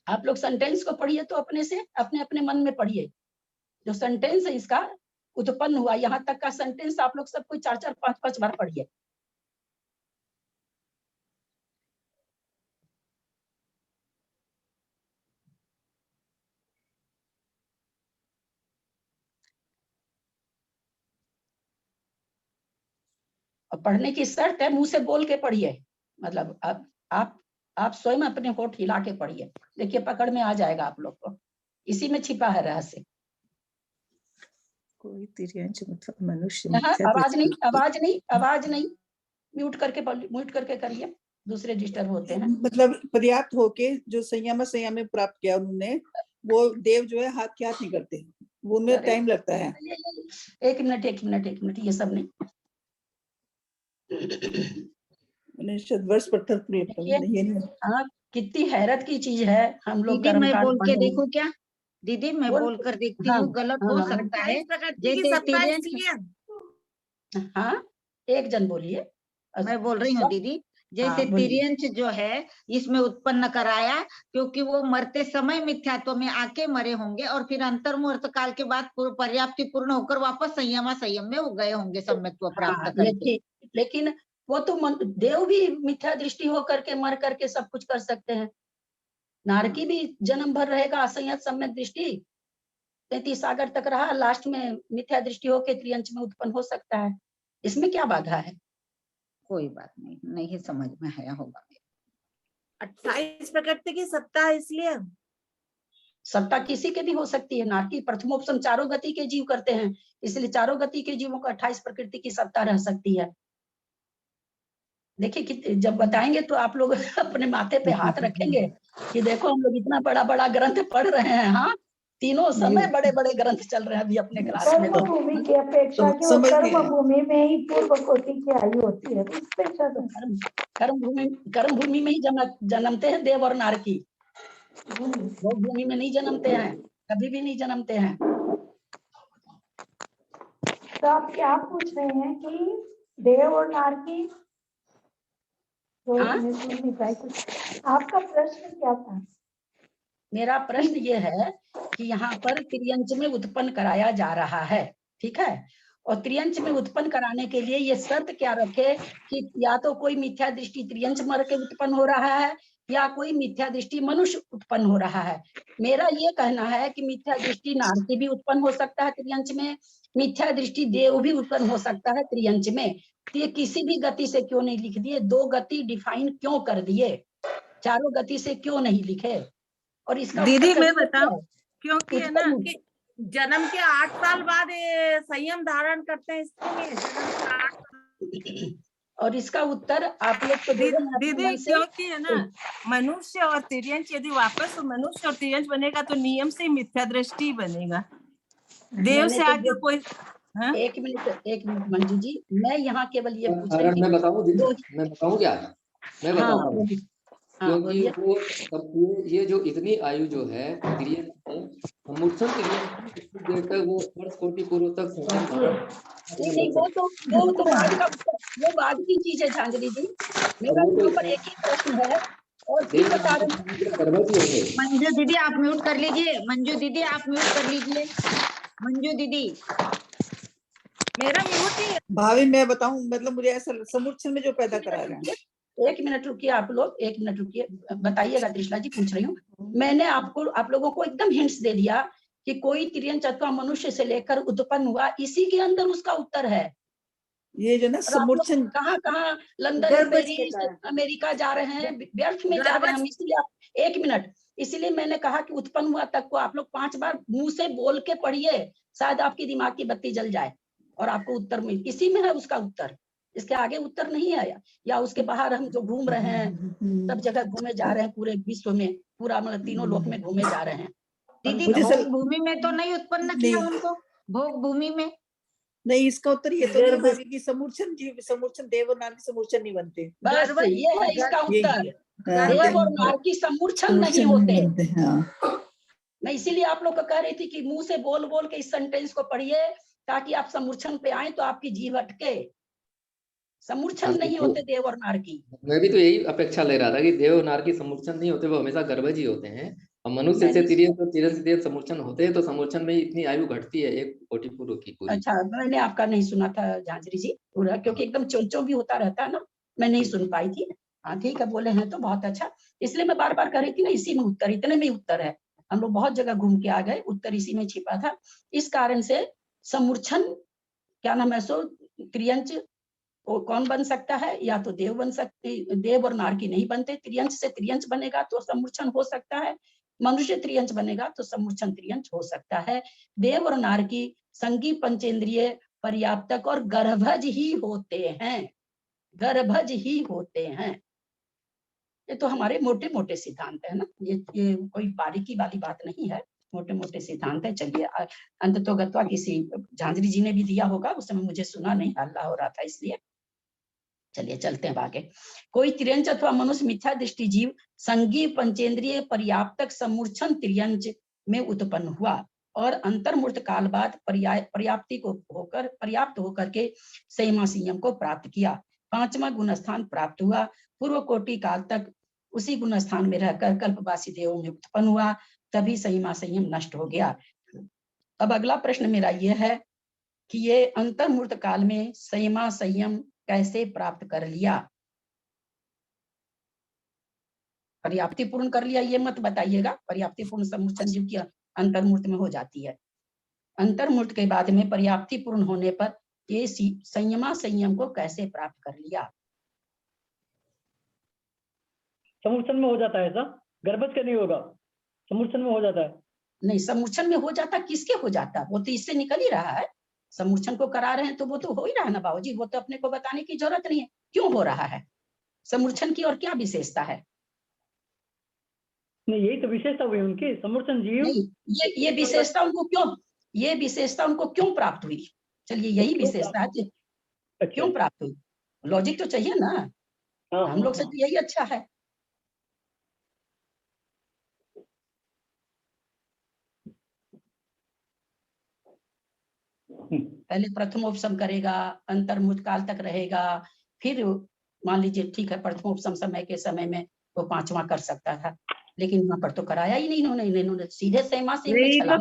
आप लोग सेंटेंस को पढ़िए तो अपने से अपने मन में पढ़िए, जो सेंटेंस है इसका उत्पन्न हुआ, यहाँ तक का सेंटेंस आप लोग सब कोई 4-4, 5-5 बार पढ़िए। और पढ़ने की शर्त है मुंह से बोल के पढ़िए, मतलब आप स्वयं अपने होठ हिला के पढ़िए, देखिए पकड़ में आ जाएगा आप लोग को, इसी में छिपा है रहस्य। कोई तिर्यंच मतलब मनुष्य आवाज नहीं, म्यूट करके करिए, दूसरे डिस्टर्ब होते हैं। मतलब पर्याप्त होके जो संयम प्राप्त किया उन्होंने, वो देव जो है हाथ के हाथ नहीं करते, वो उनमें टाइम लगता है। एक मिनट, ये सब नहीं, वर्ष पत्थर। हाँ, कितनी हैरत की चीज है। हम लोग दीदी मैं बोल के देखूं क्या? दीदी मैं बोल कर देखती हूँ, गलत हो सकता है। जैसे हाँ, एक जन बोलिए। मैं बोल रही हूँ दीदी, जैसे तिर्यंच जो है इसमें उत्पन्न कराया, क्योंकि वो मरते समय मिथ्यात्व में आके मरे होंगे और फिर अंतर्मुहूर्त काल के बाद पर्याप्ति पूर्ण होकर वापस संयम में वो गए होंगे सम्यक्त्व प्राप्त करके। लेकिन वो तो देव भी मिथ्या दृष्टि होकर के मर करके सब कुछ कर सकते हैं, नारकी भी जन्म भर रहेगा असंयत सम्यक दृष्टि, 33 सागर तक रहा, लास्ट में मिथ्या दृष्टि होकर त्रियंच में उत्पन्न हो सकता है, इसमें क्या बाधा है? कोई बात नहीं समझ में आया होगा। 28 प्रकृति की सत्ता, इसलिए सत्ता किसी के भी हो सकती है। नारकी प्रथमोपसम चारों गति के जीव करते हैं, इसलिए चारों गति के जीवों को 28 प्रकृति की सत्ता रह सकती है। देखिए कि जब बताएंगे तो आप लोग अपने माथे पे हाथ रखेंगे कि देखो हम लोग इतना बड़ा ग्रंथ पढ़ रहे हैं। हाँ, तीनों समय बड़े ग्रंथ चल रहे हैं अभी अपने क्लास में। कर्म भूमि की अपेक्षा की वो कर्म भूमि में ही पूर्व कोटि की आयु होती है, कर्म भूमि में ही जन्मते हैं देव और नारकी, भोग भूमि में नहीं जन्मते हैं, कभी भी नहीं जन्मते हैं। तो आप क्या पूछ रहे हैं कि देव और नारकी तो हाँ? मैंने सुन नहीं पाई कुछ। आपका प्रश्न क्या था? मेरा प्रश्न ये है कि यहाँ पर त्रियंच में उत्पन्न कराया जा रहा है, ठीक है, और त्रियंच में उत्पन्न कराने के लिए ये शर्त क्या रखे कि या तो कोई मिथ्या दृष्टि त्रियंच मर के उत्पन्न हो रहा है या कोई मिथ्या दृष्टि मनुष्य उत्पन्न हो रहा है। मेरा ये कहना है कि मिथ्या दृष्टि नारकी भी उत्पन्न हो सकता है त्रियंच में, मिथ्या दृष्टि देव भी उत्पन्न हो सकता है त्रियंच में। तो ये किसी भी गति से क्यों नहीं लिख दिए, 2 गति डिफाइन क्यों कर दिए, चारों गति से क्यों नहीं लिखे? और इसका दीदी मैं उत्तर बताऊं, क्योंकि है ना उत्तर कि जन्म के 8 साल बाद ये संयम धारण करते हैं, इसलिए जन्म के 8 साल। और इसका उत्तर आप लोग तो दे देना अपने दीदी मन से। क्योंकि है ना मनुष्य और तिर्यंच यदि वापस मनुष्य और तिर्यंच बनेगा तो नियम से मिथ्या दृष्टि बनेगा, देव से आगे कोई। हाँ? एक मिनट मंजू जी, मैं यहाँ केवल ये पूछ रही अगर थी। मैं बताऊं दीदी, मैं बताऊं क्या, मैं हाँ, बताता हूँ। क्योंकि बोलिए। वो तब ये जो इतनी आयु जो है त्रियंच में, समुत्सन त्रियंच इतनी देर तक वो वर्ष कोटि पूर्व तक संयम धारण नहीं, वो तो बाद का, वो बाद की चीज है झांझरी जी। मेरा यहाँ पर एक ही प्रश्न है और फिर बता रहे हैं। मंजू दीदी आप म्यूट कर लीजिए, मंजू दीदी आप म्यूट कर लीजिए, मंजू दीदी। मेरा म्यूट ही है। भाभी मैं बताऊं, मतलब मुझे ऐसा समुच्चय में जो पैदा करा रहे हैं। एक मिनट रुकिए आप लोग, एक मिनट रुकिए, बताइएगा त्रिशला जी, पूछ रही हूँ। मैंने आप लोगों को एकदम हिंट्स दे दिया कि कोई त्रियंच अथवा मनुष्य से लेकर उत्पन्न हुआ, इसी के अंदर उसका उत्तर है। ये जो ना समुच्चय कहाँ लंदन, पेरिस, अमेरिका जा रहे हैं, व्यर्थ में जा रहे हैं हम, इसलिए एक मिनट, इसलिए मैंने कहा कि उत्पन्न हुआ तक को आप लोग 5 बार मुंह से बोल के पढ़िए, शायद आपकी दिमाग की बत्ती जल जाए और आपको उत्तर मिल, इसी में है उसका उत्तर, इसके आगे उत्तर नहीं आया। या उसके बाहर हम जो घूम रहे हैं, सब जगह घूमे जा रहे हैं, पूरे विश्व में, पूरा मतलब तीनों लोक में घूमे जा रहे हैं। दीदी भोग भूमि में तो नहीं उत्पन्न किया उनको, भोग भूमि में नहीं, इसका उत्तर ये तो नहीं है कि समुच्चन जीव, समुच्चन देव और नारकी समुच्चन नहीं बनते। बस ये है इसका उत्तर, देव और नारकी समूर्छन नहीं होते। मैं इसीलिए आप लोग को कह रही थी कि मुंह से बोल बोल के इस सेंटेंस को पढ़िए ताकि आप समूर्छन पे आए तो आपकी जीभ अटके। समूर्छन नहीं होते देव और नारकी। मैं भी तो यही अपेक्षा ले रहा था कि देव और नारकी समूर्छन नहीं होते, वो हमेशा गर्भज ही होते हैं। और मनुष्य से तिर्यंच तो तिर्यंच से समूर्छन होते हैं, तो समूर्छन में इतनी आयु घटती है एक कोटि पूर्व की पूरी। अच्छा, मैंने आपका नहीं सुना था झांझरी जी पूरा, क्योंकि एकदम चोंचो भी होता रहता है ना, मैं नहीं सुन पाई थी। हाँ ठीक है, बोले हैं तो बहुत अच्छा, इसलिए मैं बार बार कह रही थी ना, इसी में उत्तर, इतने में उत्तर है। हम लोग बहुत जगह घूम के आ गए, उत्तर इसी में छिपा था। इस कारण से समूर्छन क्या नाम है, सो त्रियंच कौन बन सकता है, या तो देव बन सकते, देव और नारकी नहीं बनते। त्रियंच से त्रियंच बनेगा तो समूर्छन हो सकता है, मनुष्य त्रियंच बनेगा तो समूर्छन त्रियंच हो सकता है। देव और नारकी संगी पंचेंद्रिय पर्याप्तक और गर्भज ही होते हैं, गर्भज ही होते हैं। ये तो हमारे मोटे मोटे सिद्धांत है ना, ये कोई बारीकी वाली बात नहीं है, मोटे मोटे सिद्धांत है। चलिए, अंततोगत्वा किसी झांझरी जी ने भी दिया होगा, उस समय मुझे सुना नहीं, हल्ला हो रहा था इसलिए। चलिए चलते हैं आगे। कोई त्रियंच अथवा मनुष्य मिथ्या दृष्टि जीव संगी पंचेंद्रिय पर्याप्तक समूर्छन त्रियंच में उत्पन्न हुआ और अंतर्मूर्त काल बाद पर्याप्त होकर के संयमा संयम को प्राप्त किया। 5वां गुण स्थान प्राप्त हुआ, पूर्व कोटि काल तक उसी गुण स्थान में रहकर कल्पवासी देवों में उत्पन्न हुआ, तभी संयमा संयम नष्ट हो गया। अब अगला प्रश्न मेरा यह है कि ये अंतर्मूर्त काल में संयमा संयम कैसे प्राप्त कर लिया, पर्याप्ति पूर्ण कर लिया, ये मत बताइएगा। पर्याप्ति पूर्ण समूर्छन जीव की अंतर्मूर्त में हो जाती है, अंतर्मूर्त के बाद में पर्याप्ति पूर्ण होने पर ये संयमा संयम को कैसे प्राप्त कर लिया। समूर्छन में हो जाता है ऐसा, गर्भज का नहीं होगा, समूर्छन में हो जाता है। नहीं, समूर्छन में हो जाता, किसके हो जाता, वो तो इससे निकल ही रहा है। समूर्छन को करा रहे हैं तो वो तो हो ही रहा है ना बाबूजी, वो तो अपने को बताने की जरूरत नहीं है क्यों हो रहा है। समूर्छन की और क्या विशेषता है? नहीं, यही तो विशेषता हुई उनकी, समूर्छन जीव। नहीं, ये विशेषता उनको क्यों, ये विशेषता उनको क्यों प्राप्त हुई? चलिए यही विशेषता है, क्यों प्राप्त हुई, लॉजिक तो चाहिए ना। हम लोग से तो यही अच्छा है। पहले प्रथमोपसम करेगा, अंतर्मुख काल तक रहेगा, फिर मान लीजिए ठीक है प्रथमोपसम समय के समय में वो 5वां कर सकता था, लेकिन वहां पर तो कराया ही नहीं इन्होंने सीधे सैमा से नहीं तो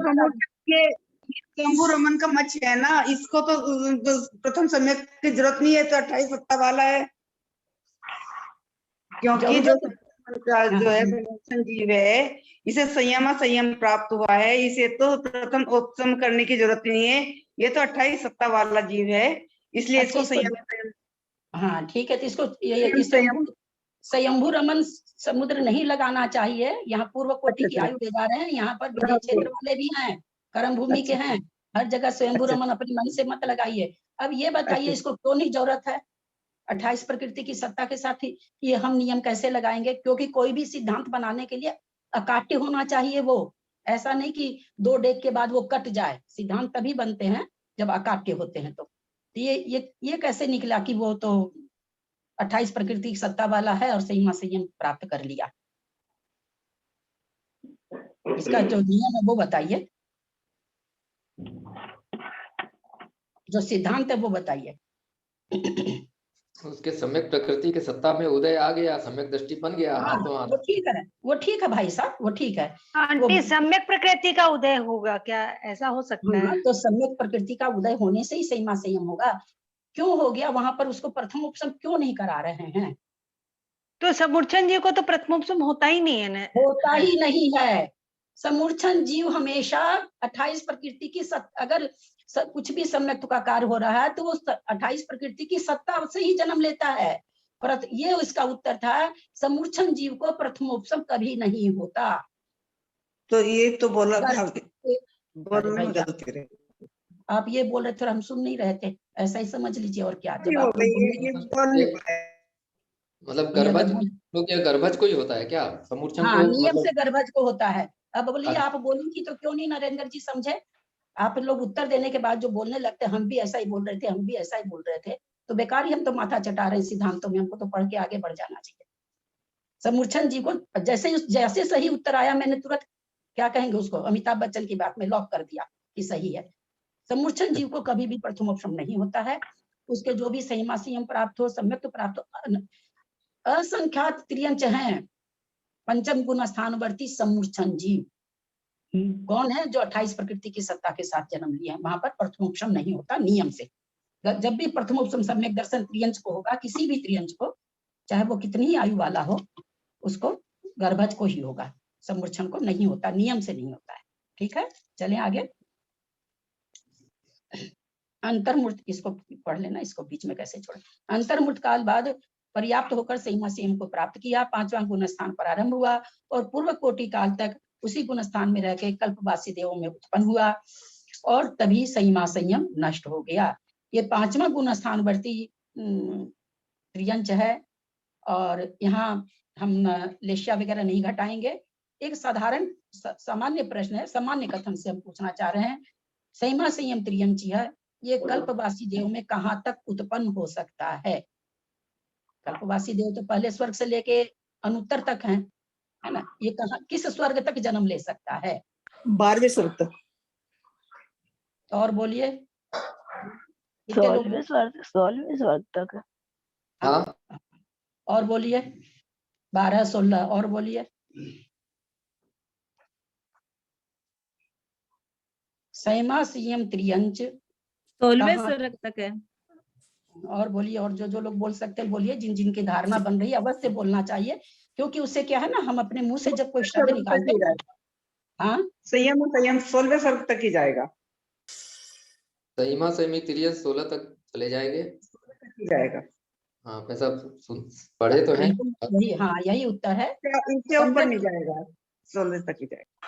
शंभू रमन का मच है ना, इसको तो प्रथम समय की जरूरत नहीं है, तो 28 सत्ता वाला है, क्योंकि जो जो है संजीव है इसे संयम प्राप्त हुआ है, इसे तो प्रथम उपशम करने की जरूरत नहीं है, ये तो 28 सत्ता वाला जीव है, इसलिए इसको संयम। हाँ ठीक है, तो इसको स्वयंभू रमन समुद्र नहीं लगाना चाहिए, यहाँ पूर्व कोटि की आयु दे जा रहे हैं, यहाँ पर विजय क्षेत्र वाले भी हैं, कर्म भूमि के हैं, हर जगह स्वयंभू रमन अपने मन से मत लगाइए। अब ये बताइए इसको क्यों नहीं जरूरत है 28 प्रकृति की सत्ता के साथ ही ये हम नियम कैसे लगाएंगे? क्योंकि कोई भी सिद्धांत बनाने के लिए अकाट्य होना चाहिए, वो ऐसा नहीं कि 2 डेग के बाद वो कट जाए। सिद्धांत तभी बनते हैं जब अकाट्य होते हैं। तो ये कैसे निकला कि वो तो 28 प्रकृति की सत्ता वाला है और सही संयम प्राप्त कर लिया? इसका जो नियम है वो बताइए, जो सिद्धांत है वो बताइए। उसके सम्यक प्रकृति के सत्ता में उदय आ गया, सम्यक दृष्टि बन गया। हाँ, वो ठीक है भाई साहब, वो ठीक है। आंटी सम्यक प्रकृति का उदय होगा क्या, ऐसा हो सकता है? तो सम्यक प्रकृति का उदय होने से ही सही संयम होगा। क्यों हो गया वहां पर? उसको प्रथम उपशम क्यों नहीं करा रहे हैं? तो समूर्छन जीव को तो प्रथमोपशम होता ही नहीं है ना। होता ही नहीं है। समूर्छन जीव हमेशा 28 प्रकृति की अगर कुछ भी सम्यक का कार्य हो रहा है तो वो 28 प्रकृति की सत्ता से ही जन्म लेता है। पर ये इसका उत्तर था, समूर्छन जीव को प्रथमोपशम कभी नहीं होता। तो ये तो बोला आप ये बोल रहे थे, हम सुन नहीं रहे थे, ऐसा ही समझ लीजिए। और क्या जब आप मतलब गर्भज को ही होता है क्या समूर्छन? हाँ, नियम से गर्भज को होता है। अब बोलिए, आप बोलेंगी तो क्यों नहीं नरेंद्र जी समझे? आप लोग उत्तर देने के बाद जो बोलने लगते, हम भी ऐसा ही बोल रहे थे, हम भी ऐसा ही बोल रहे थे, तो बेकार ही हम तो माथा चटा रहे हैं सिद्धांतों में। हमको तो पढ़ के आगे बढ़ जाना चाहिए। समूर्छन जी को जैसे सही उत्तर आया, मैंने तुरंत क्या कहेंगे उसको, अमिताभ बच्चन की बात में लॉक कर दिया कि सही है। समूर्छन जीव को कभी भी प्रथमोपशम नहीं होता है। उसके जो भी संयमा संयम प्राप्त हो, सम्यक प्राप्त हो, असंख्यात त्रियंच हैं पंचम गुण स्थानवर्ती समूर्छन जीव। कौन है? जो 28 प्रकृति की सत्ता के साथ जन्म लिया है, वहां पर प्रथमोपशम नहीं होता नियम से। जब भी प्रथमोपशम सम्यक दर्शन त्रियंच को होगा, किसी भी त्रियंच को, चाहे वो कितनी ही आयु वाला हो, उसको गर्भज को ही होगा, समूर्छन को नहीं होता, नियम से नहीं होता है। ठीक है, चलें आगे। अंतर्मूर्त, इसको पढ़ लेना, इसको बीच में कैसे छोड़े। अंतर्मूर्त काल बाद पर्याप्त होकर सही संयम को प्राप्त किया, 5वां गुण स्थान प्रारंभ हुआ और पूर्व कोटि काल तक उसी गुण स्थान में रह के कल्पवासी देवों में उत्पन्न हुआ और तभी संयमा संयम नष्ट हो गया। ये 5वां गुण स्थानवर्ती त्रियंच है। और यहाँ हम लेशिया वगैरह नहीं घटाएंगे। एक साधारण सामान्य प्रश्न है, सामान्य कथन से हम पूछना चाह रहे हैं, संयमा संयम त्रियंची है, ये कल्पवासी देव में कहाँ तक उत्पन्न हो सकता है? कल्पवासी देव तो पहले स्वर्ग से लेके अनुत्तर तक हैं, है ना? ये कहाँ, किस स्वर्ग तक जन्म ले सकता है? 12वें स्वर्ग तक। और बोलिए, 16वें स्वर्ग तक। हाँ, और बोलिए, 12, 16 और बोलिए। संयमा संयम त्रियंच 16वें स्वर्ग तक है। और बोलिए, और जो लोग बोल सकते हैं बोलिए, जिन जिनकी धारणा बन रही है अवश्य बोलना चाहिए, क्योंकि उससे क्या है ना, हम अपने मुंह से जब कोई शब्द निकालते हैं, हाँ, संयम 16वें स्वर्ग तक ही जाएगा। संयमा संयमी त्रियंच 16 तक चले जाएंगे, जाएगा। हाँ, वैसा पढ़े तो हैं। यही, हाँ, यही उत्तर है। इनसे ऊपर नहीं जाएगा, 16 तक ही जाएगा।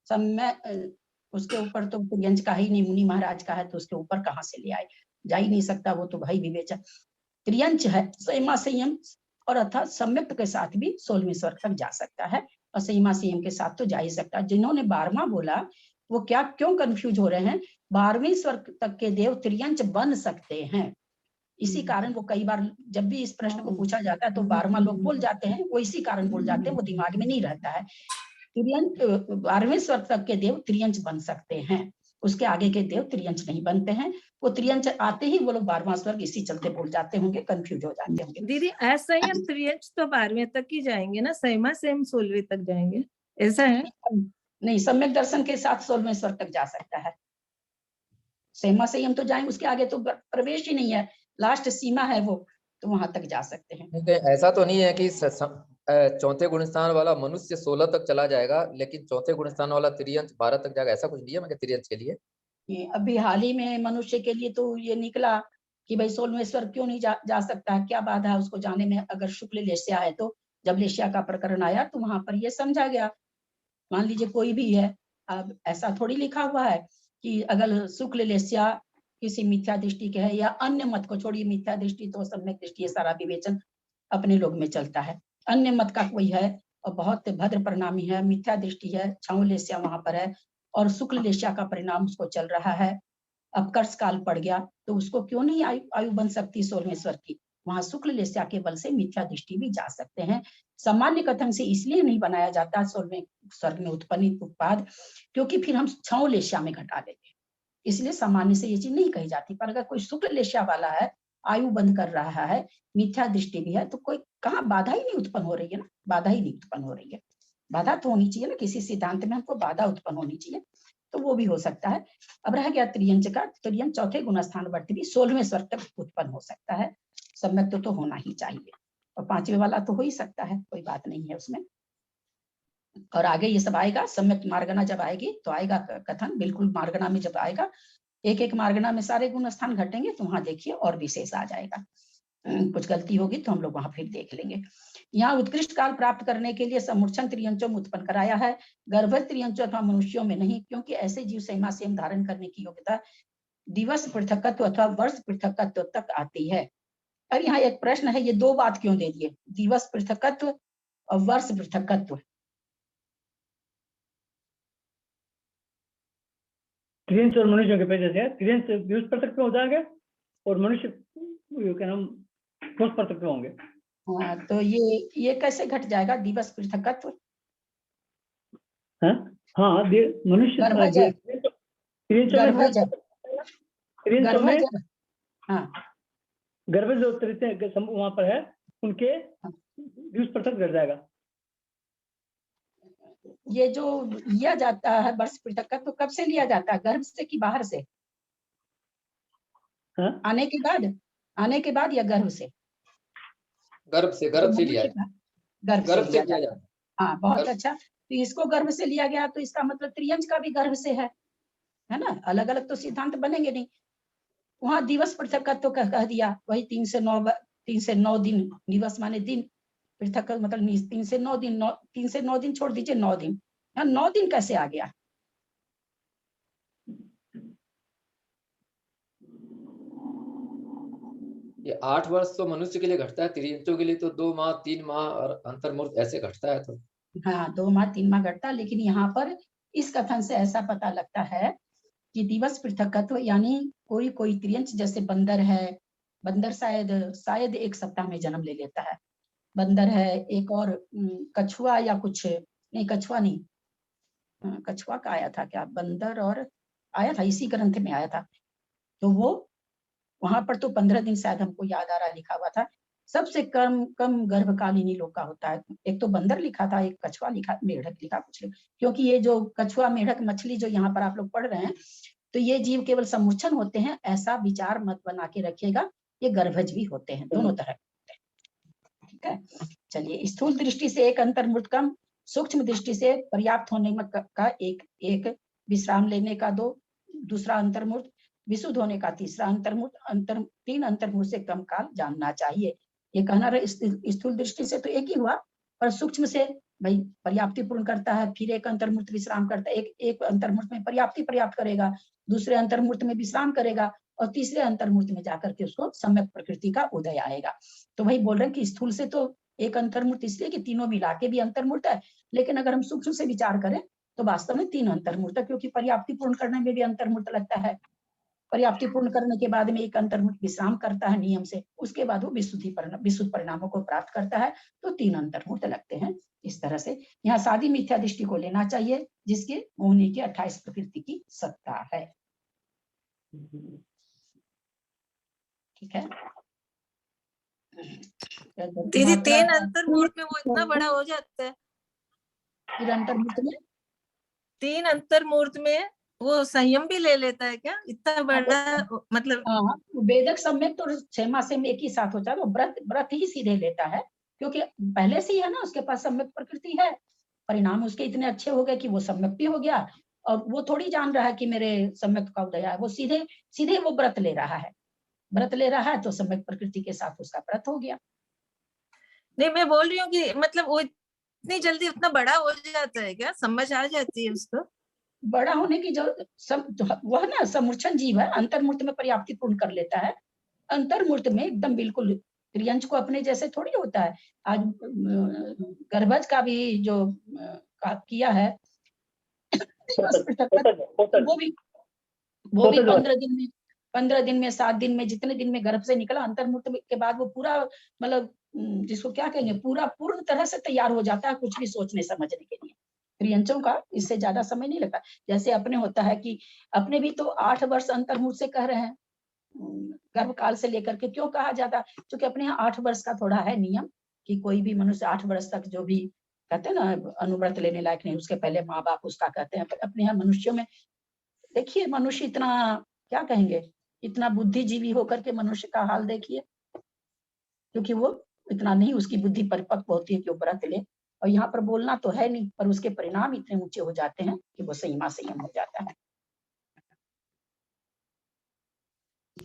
समय उसके ऊपर तो त्रियंच का ही नहीं, मुनि महाराज का है, तो उसके ऊपर कहाँ से ले आए? जा ही नहीं सकता, वो तो भाई विवेचक। त्रियंच है, संयमा संयम और अर्थात सम्यक के साथ भी 16वें स्वर्ग तक जा सकता है, और संयमा संयम के साथ तो जा ही सकता है। जिन्होंने 12वां बोला वो क्या, क्यों कंफ्यूज हो रहे हैं? 12वें स्वर्ग तक के देव त्रियंच बन सकते हैं, इसी कारण वो कई बार जब भी इस प्रश्न को पूछा जाता है तो 12वां लोग बोल जाते हैं, वो इसी कारण बोल जाते हैं, वो दिमाग में नहीं रहता है। त्रियंच 12वें स्वर्ग तक के देव त्रियंच बन सकते हैं। उसके आगे के देव त्रियंच नहीं बनते हैं। वो त्रियंच आते ही वो लोग 12वां स्वर्ग इसी चलते बोल जाते होंगे, कंफ्यूज हो जाते होंगे। दीदी असंयम त्रियंच तो 12वें तक ही जाएंगे ना, संयमा से हम 16वें तक जाएंगे, ऐसा है? नहीं, सम्यक दर्शन के साथ 16वें स्वर्ग तक जा सकता है। संयमा संयम तो जाएंगे, उसके आगे तो प्रवेश ही नहीं है, लास्ट सीमा है वो, तो वहां तक जा सकते हैं। ऐसा तो नहीं है कि चौथे गुण स्थान वाला मनुष्य 16 तक चला जाएगा, लेकिन चौथे गुण स्थान वाला त्रियंच 12 तक जाएगा, ऐसा कुछ नियम है त्रियंच के लिए? अभी हाल ही में मनुष्य के लिए तो ये निकला कि भाई 16वें स्वर्ग क्यों नहीं जा सकता है, क्या बाधा है उसको जाने में? अगर शुक्ल लेस्या है तो जब लेस्या का प्रकरण आया तो वहां पर ये समझा गया, मान लीजिए कोई भी है, अब ऐसा थोड़ी लिखा हुआ है कि अगर शुक्ल लेस्या किसी मिथ्या दृष्टि के है, या अन्य मत को छोड़िए, मिथ्या दृष्टि तो सम्यक दृष्टि, ये सारा विवेचन अपने लोग में चलता है। अन्य मत का कोई है और बहुत भद्र परिणामी है, मिथ्या दृष्टि है, छाऊ लेस्या वहां पर है और शुक्ल लेस्या का परिणाम उसको चल रहा है, अब कर्ष काल पड़ गया तो उसको क्यों नहीं आयु बन सकती 16वें स्वर्ग की? वहां शुक्ल लेस्या के बल से मिथ्या दृष्टि भी जा सकते हैं। सामान्य कथन से इसलिए नहीं बनाया जाता 16वें स्वर्ग में उत्पन्न उत्पाद, क्योंकि फिर हम छाऊ लेस्या में घटा देंगे, इसलिए सामान्य से ये चीज नहीं कही जाती। पर अगर कोई शुक्ल लेस्या वाला है, आयु बंद कर रहा है, मिथ्या दृष्टि भी है, तो कोई कहाँ बाधा ही नहीं उत्पन्न हो रही है ना, बाधा ही नहीं उत्पन्न हो रही है। बाधा तो होनी चाहिए ना, किसी सिद्धांत में हमको बाधा उत्पन्न होनी चाहिए, तो वो भी हो सकता है। अब रह गया त्रियंच का, त्रियंच चौथे गुण स्थान वर्ती भी 16वें स्वर्ग तक उत्पन्न हो सकता है, सम्यक तो होना ही चाहिए, और 5वें वाला तो हो ही सकता है, कोई बात नहीं है उसमें। और आगे ये सब आएगा, सम्यक मार्गना जब आएगी तो आएगा कथन, बिल्कुल मार्गना में जब आएगा, एक एक मार्गना में सारे गुण स्थान घटेंगे तो वहां देखिए और विशेष आ जाएगा। कुछ गलती होगी तो हम लोग वहां फिर देख लेंगे। यहाँ उत्कृष्ट काल प्राप्त करने के लिए समूर्छन त्रियंचों में उत्पन्न कराया है, गर्भ त्रियंचों अथवा मनुष्यों में नहीं, क्योंकि ऐसे जीव संयमा संयम धारण करने की योग्यता दिवस पृथकत्व अथवा वर्ष पृथकत्व तक आती है। अब यहाँ एक प्रश्न है, ये दो बात क्यों दे दिए, दिवस पृथकत्व और वर्ष पृथकत्व? त्रियंच और मनुष्य के पेज है, त्रियंच दिवस पृथक में हो जाएंगे और मनुष्य क्या नाम वर्ष पृथक में होंगे। हाँ, तो ये कैसे घट जाएगा दिवस पृथकत्व? हाँ, मनुष्य हाँ, गर्भ जो वहां पर है उनके दिवस पृथक घट जाएगा। ये जो लिया जाता है वर्ष पृथक तो कब से लिया जाता है, गर्भ से कि बाहर से? आने के बाद या गर्भ से? गर्भ से लिया जाता है। गर्भ से लिया जाता है। हाँ, बहुत अच्छा। तो इसको गर्भ से लिया गया तो इसका मतलब त्रियंच का भी गर्भ से है ना, अलग अलग तो सिद्धांत बनेंगे नहीं। वहां दिवस पृथक तो कह दिया, वही 3 से 9 दिन, दिवस माने दिन, पृथक मतलब 3 से 9 दिन, 3 से 9 दिन छोड़ दीजिए, 9 दिन, 9 दिन कैसे आ गया? ये 8 वर्ष तो मनुष्य के लिए घटता है, त्रियंचों के लिए तो 2 माह 3 माह और अंतर्मूर्त ऐसे घटता है। तो हाँ, 2 माह 3 माह घटता, लेकिन यहाँ पर इस कथन से ऐसा पता लगता है कि दिवस पृथकत्व यानी कोई त्रियंच, जैसे बंदर है, बंदर शायद 1 सप्ताह में जन्म ले लेता है, बंदर है, एक और कछुआ या कुछ नहीं, कछुआ नहीं, कछुआ का आया था क्या, बंदर और आया था, इसी ग्रंथ में आया था, तो वो वहां पर तो 15 दिन शायद हमको याद आ रहा लिखा हुआ था। सबसे कम गर्भकालीन लोग का होता है, एक तो बंदर लिखा था, एक कछुआ लिखा, मेढक लिखा कुछ, क्योंकि ये जो कछुआ मेढक मछली जो यहाँ पर आप लोग पढ़ रहे हैं, तो ये जीव केवल समूर्छन होते हैं, ऐसा विचार मत बना के रखिएगा, ये गर्भज भी होते हैं, दोनों तरह होते हैं। ठीक है, चलिए, स्थूल दृष्टि से एक अंतर्मूर्त कम, सूक्ष्म दृष्टि से पर्याप्त होने का एक विश्राम लेने का 2, दूसरा अंतर्मूर्त, विशुद्ध होने का तीसरा अंतर्मूर्त, 3 अंतर्मूर्त से कम काल जानना चाहिए। ये कहना रहे स्थूल दृष्टि से तो एक ही हुआ, पर सूक्ष्म से भाई पर्याप्ति पूर्ण करता है, फिर एक अंतर्मूर्त विश्राम करता है, एक अंतर्मूर्त में पर्याप्ति पर्याप्त करेगा, दूसरे अंतर्मूर्त में विश्राम करेगा, और तीसरे अंतर्मूर्त में जाकर के उसको सम्यक प्रकृति का उदय आएगा। तो वही बोल रहे हैं कि स्थूल से तो एक अंतर्मूर्त, इसलिए कि तीनों मिला के भी अंतर्मूर्त है, लेकिन अगर हम सूक्ष्म से विचार करें तो वास्तव में 3 अंतर्मूर्त है, क्योंकि पर्याप्ति पूर्ण करने में भी अंतर्मूर्त लगता है, पर्याप्ति पूर्ण करने के बाद में एक अंतर्मुख विश्राम करता है नियम से, उसके बाद वो विशुद्ध परिणामों को प्राप्त करता है, तो 3 अंतर्मुहूर्त लगते हैं। इस तरह से यहाँ सादी मिथ्या दृष्टि को लेना चाहिए, जिसके होने की 28 प्रकृति की सत्ता है। ठीक है दीदी 3 अंतर्मुहूर्त में वो इतना बड़ा हो जाता है? फिर अंतर्मुहूर्त में 3 अंतर्मुहूर्त में वो संयम भी ले लेता है क्या? इतना बड़ा मतलब? हाँ, वेदक सम्यक तो 6 मास में एक ही साथ होता है, तो व्रत ही सीधे लेता है, क्योंकि पहले से ही है ना उसके पास सम्यक प्रकृति है, परिणाम उसके इतने अच्छे हो गए कि वो सम्यक भी हो गया, और वो थोड़ी जान रहा है कि मेरे सम्यक का उदय है, वो सीधे वो व्रत ले रहा है, तो सम्यक प्रकृति के साथ उसका व्रत हो गया। नहीं, मैं बोल रही हूँ कि मतलब वो इतनी जल्दी उतना बड़ा हो जाता है क्या? समझ आ जाती है उसको? बड़ा होने की जो वह ना समूर्छन जीव है, अंतर्मूर्त में पर्याप्ति पूर्ण कर लेता है, अंतर्मूर्त में एकदम बिल्कुल त्रियंश को अपने जैसे थोड़ी होता है। आज गर्भज का भी जो किया है वो भी 15 दिन में 7 दिन में जितने दिन में गर्भ से निकला, अंतर्मूर्त के बाद वो पूरा मतलब जिसको क्या कहेंगे, पूरा पूर्ण तरह से तैयार हो जाता है कुछ भी सोचने समझने के लिए। त्रियंचों का इससे ज्यादा समय नहीं लगता। जैसे अपने होता है कि अपने भी तो 8 वर्ष अंतर्मूर्त से कह रहे हैं, गर्भ काल से लेकर के क्यों कहा जाता है? क्योंकि अपने यहाँ 8 वर्ष का थोड़ा है नियम कि कोई भी मनुष्य 8 वर्ष तक जो भी कहते हैं ना अनुव्रत लेने लायक नहीं, उसके पहले माँ बाप उसका कहते हैं। अपने यहाँ मनुष्यों में देखिए, मनुष्य इतना क्या कहेंगे, इतना बुद्धिजीवी होकर के मनुष्य का हाल देखिए, क्योंकि वो इतना नहीं, उसकी बुद्धि परिपक्व होती है कि वो व्रत ले, और यहाँ पर बोलना तो है नहीं, पर उसके परिणाम इतने ऊंचे हो जाते हैं कि वो संयम हो जाता है।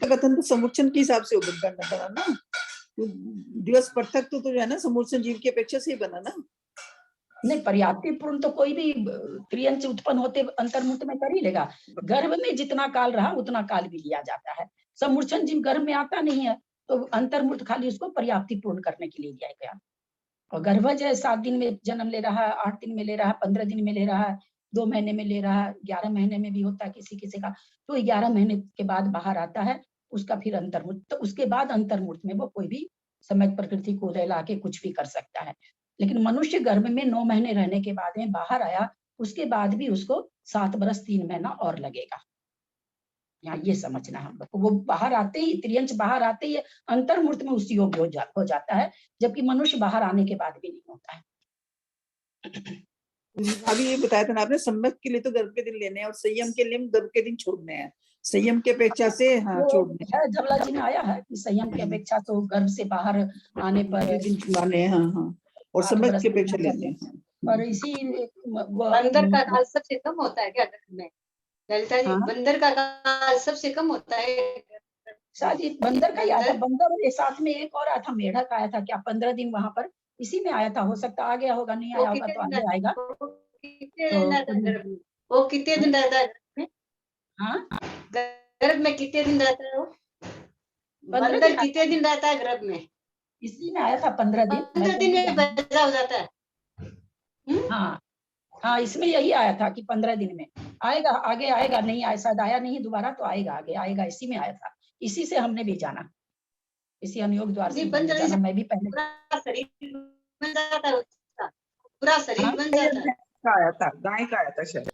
कथन तो समूर्छन के हिसाब से बना ना, दिवस पृथक तो है ना, समूर्छन जीव की अपेक्षा से ही बना ना। नहीं, पर्याप्ति पूर्ण तो कोई भी त्रियंच उत्पन्न होते अंतर्मुहूर्त में कर ही लेगा। गर्भ में जितना काल रहा उतना काल भी लिया जाता है। समूर्छन जीव गर्भ में आता नहीं है, तो अंतर्मुहूर्त खाली उसको पर्याप्ति पूर्ण करने के लिए लिया गया। और गर्भज है 7 दिन में जन्म ले रहा है, 8 दिन में ले रहा है, 15 दिन में ले रहा है, 2 महीने में ले रहा है, 11 महीने में भी होता है किसी का, तो 11 महीने के बाद बाहर आता है, उसका फिर अंतर्मुहूर्त, तो उसके बाद अंतर्मुहूर्त में वो कोई भी सम्यक प्रकृति को उदय लाके कुछ भी कर सकता है। लेकिन मनुष्य गर्भ में 9 महीने रहने के बाद में बाहर आया, उसके बाद भी उसको 7 वर्ष 3 महीना और लगेगा। यहाँ ये समझना हम लोग को, वो बाहर आते ही त्रियंच बाहर आते ही अंतर्मुहूर्त में उसी योग्य हो जाता है, जबकि मनुष्य बाहर आने के बाद भी नहीं होता है। अभी ये बताया था ना आपने, सम्यक के लिए तो गर्भ के दिन लेने हैं और संयम के लिए गर्भ के दिन छोड़ने हैं, संयम की अपेक्षा से छोड़ने है। धवला जी में आया है कि संयम की अपेक्षा तो गर्भ से बाहर आने पर दिन छुड़ाने, और सम्यक की अपेक्षा लेने हैं। और इसी बंदर का काल सबसे कम होता है क्या गर्भ में? ललिता जी, बंदर का काल सबसे कम होता है शायद बंदर का ही आया था, बंदर के साथ में एक और आया था, मेढक आया था क्या 15 दिन वहां पर, इसी में आया था, हो सकता आ गया होगा, नहीं आया होगा तो आगे आएगा। वो कितने दिन रहता है गर्भ में? हाँ, गर्भ में कितने दिन रहता है वो? बंदर कितने दिन रहता है गर्भ में? इसी में आया था 15 दिन। 15 दिन में पैदा हो जाता है। हाँ, इसमें यही आया था कि 15 दिन में आएगा, आगे आएगा, नहीं आया शायद, आया नहीं दोबारा तो आएगा, आगे आएगा, इसी में आया था, इसी से हमने भी जाना, इसी अनुयोग द्वार से जाना। मैं भी पहले पूरा शरीर बन जाता है, पूरा शरीर बन जाता है। आया था, गाय का आया था शायद।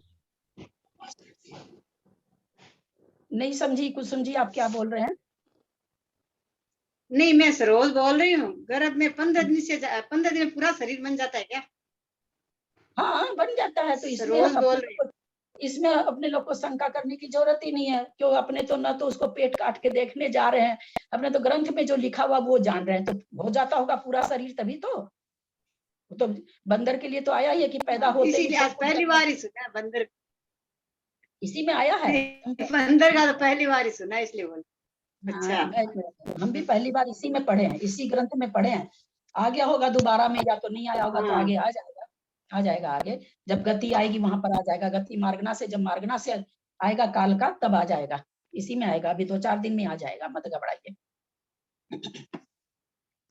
नहीं समझी, कुसुम जी आप क्या बोल रहे हैं? नहीं, मैं सरोज बोल रही हूँ, गर्भ में 15 दिन से 15 दिन में पूरा शरीर बन जाता है क्या? हाँ, बन जाता है। तो इसमें अपने लोग को शंका करने की जरूरत ही नहीं है, क्यों अपने तो न तो उसको पेट काट के देखने जा रहे हैं, अपने तो ग्रंथ में जो लिखा हुआ वो जान रहे हैं, तो हो जाता होगा पूरा शरीर, तभी तो बंदर के लिए तो आया ही है कि पैदा होते ही पहली बार ही सुना बंदर, इसी में आया है। बंदर का तो पहली बार ही सुना, इसलिए बोल। अच्छा, हम भी पहली बार इसी में पढ़े हैं, इसी ग्रंथ में पढ़े हैं। आ गया होगा दोबारा में, या तो नहीं आया होगा तो आगे आ जाएगा आगे, जब गति आएगी वहां पर आ जाएगा। गति मार्गना से, जब मार्गना से आएगा काल का, तब आ जाएगा, इसी में आएगा, अभी 2-4 दिन में आ जाएगा, मत घबराइए।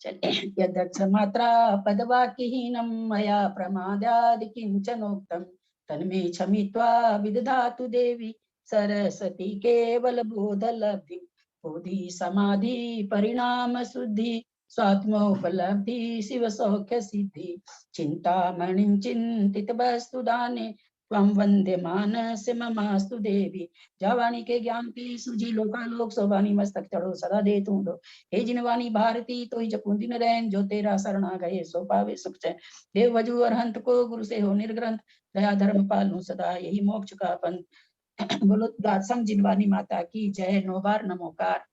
चलिए, यदक्ष मात्रा पदवाक्यहीनं मया प्रमादादि किंचनोक्तम् तन्मे क्षमित्वा विदधातु देवी सरस्वती केवल बोध लब्धि बोधि समाधि परिणाम शुद्धि स्वात्मोपलब्धि शिव सौख्य सिद्धि चिंतामणिं चिंतित वस्तु दाने त्वं वंदे मानस ममास्तु देवी। जावानी के ज्ञान की सूझी लोकालोक सोवानी मस्तक चढ़ो सदा दे तू दो। हे जिनवानी भारती तो जपून दिन रैन जो तेरा शरणा गए सो पावे सुख चैन। देव वजू और हंत को गुरु से हो निर्ग्रंथ दया धर्म पालू सदा यही मोक्ष का पंथ। बोलो दासम जिनवानी माता की जय। 9 बार नमोकार।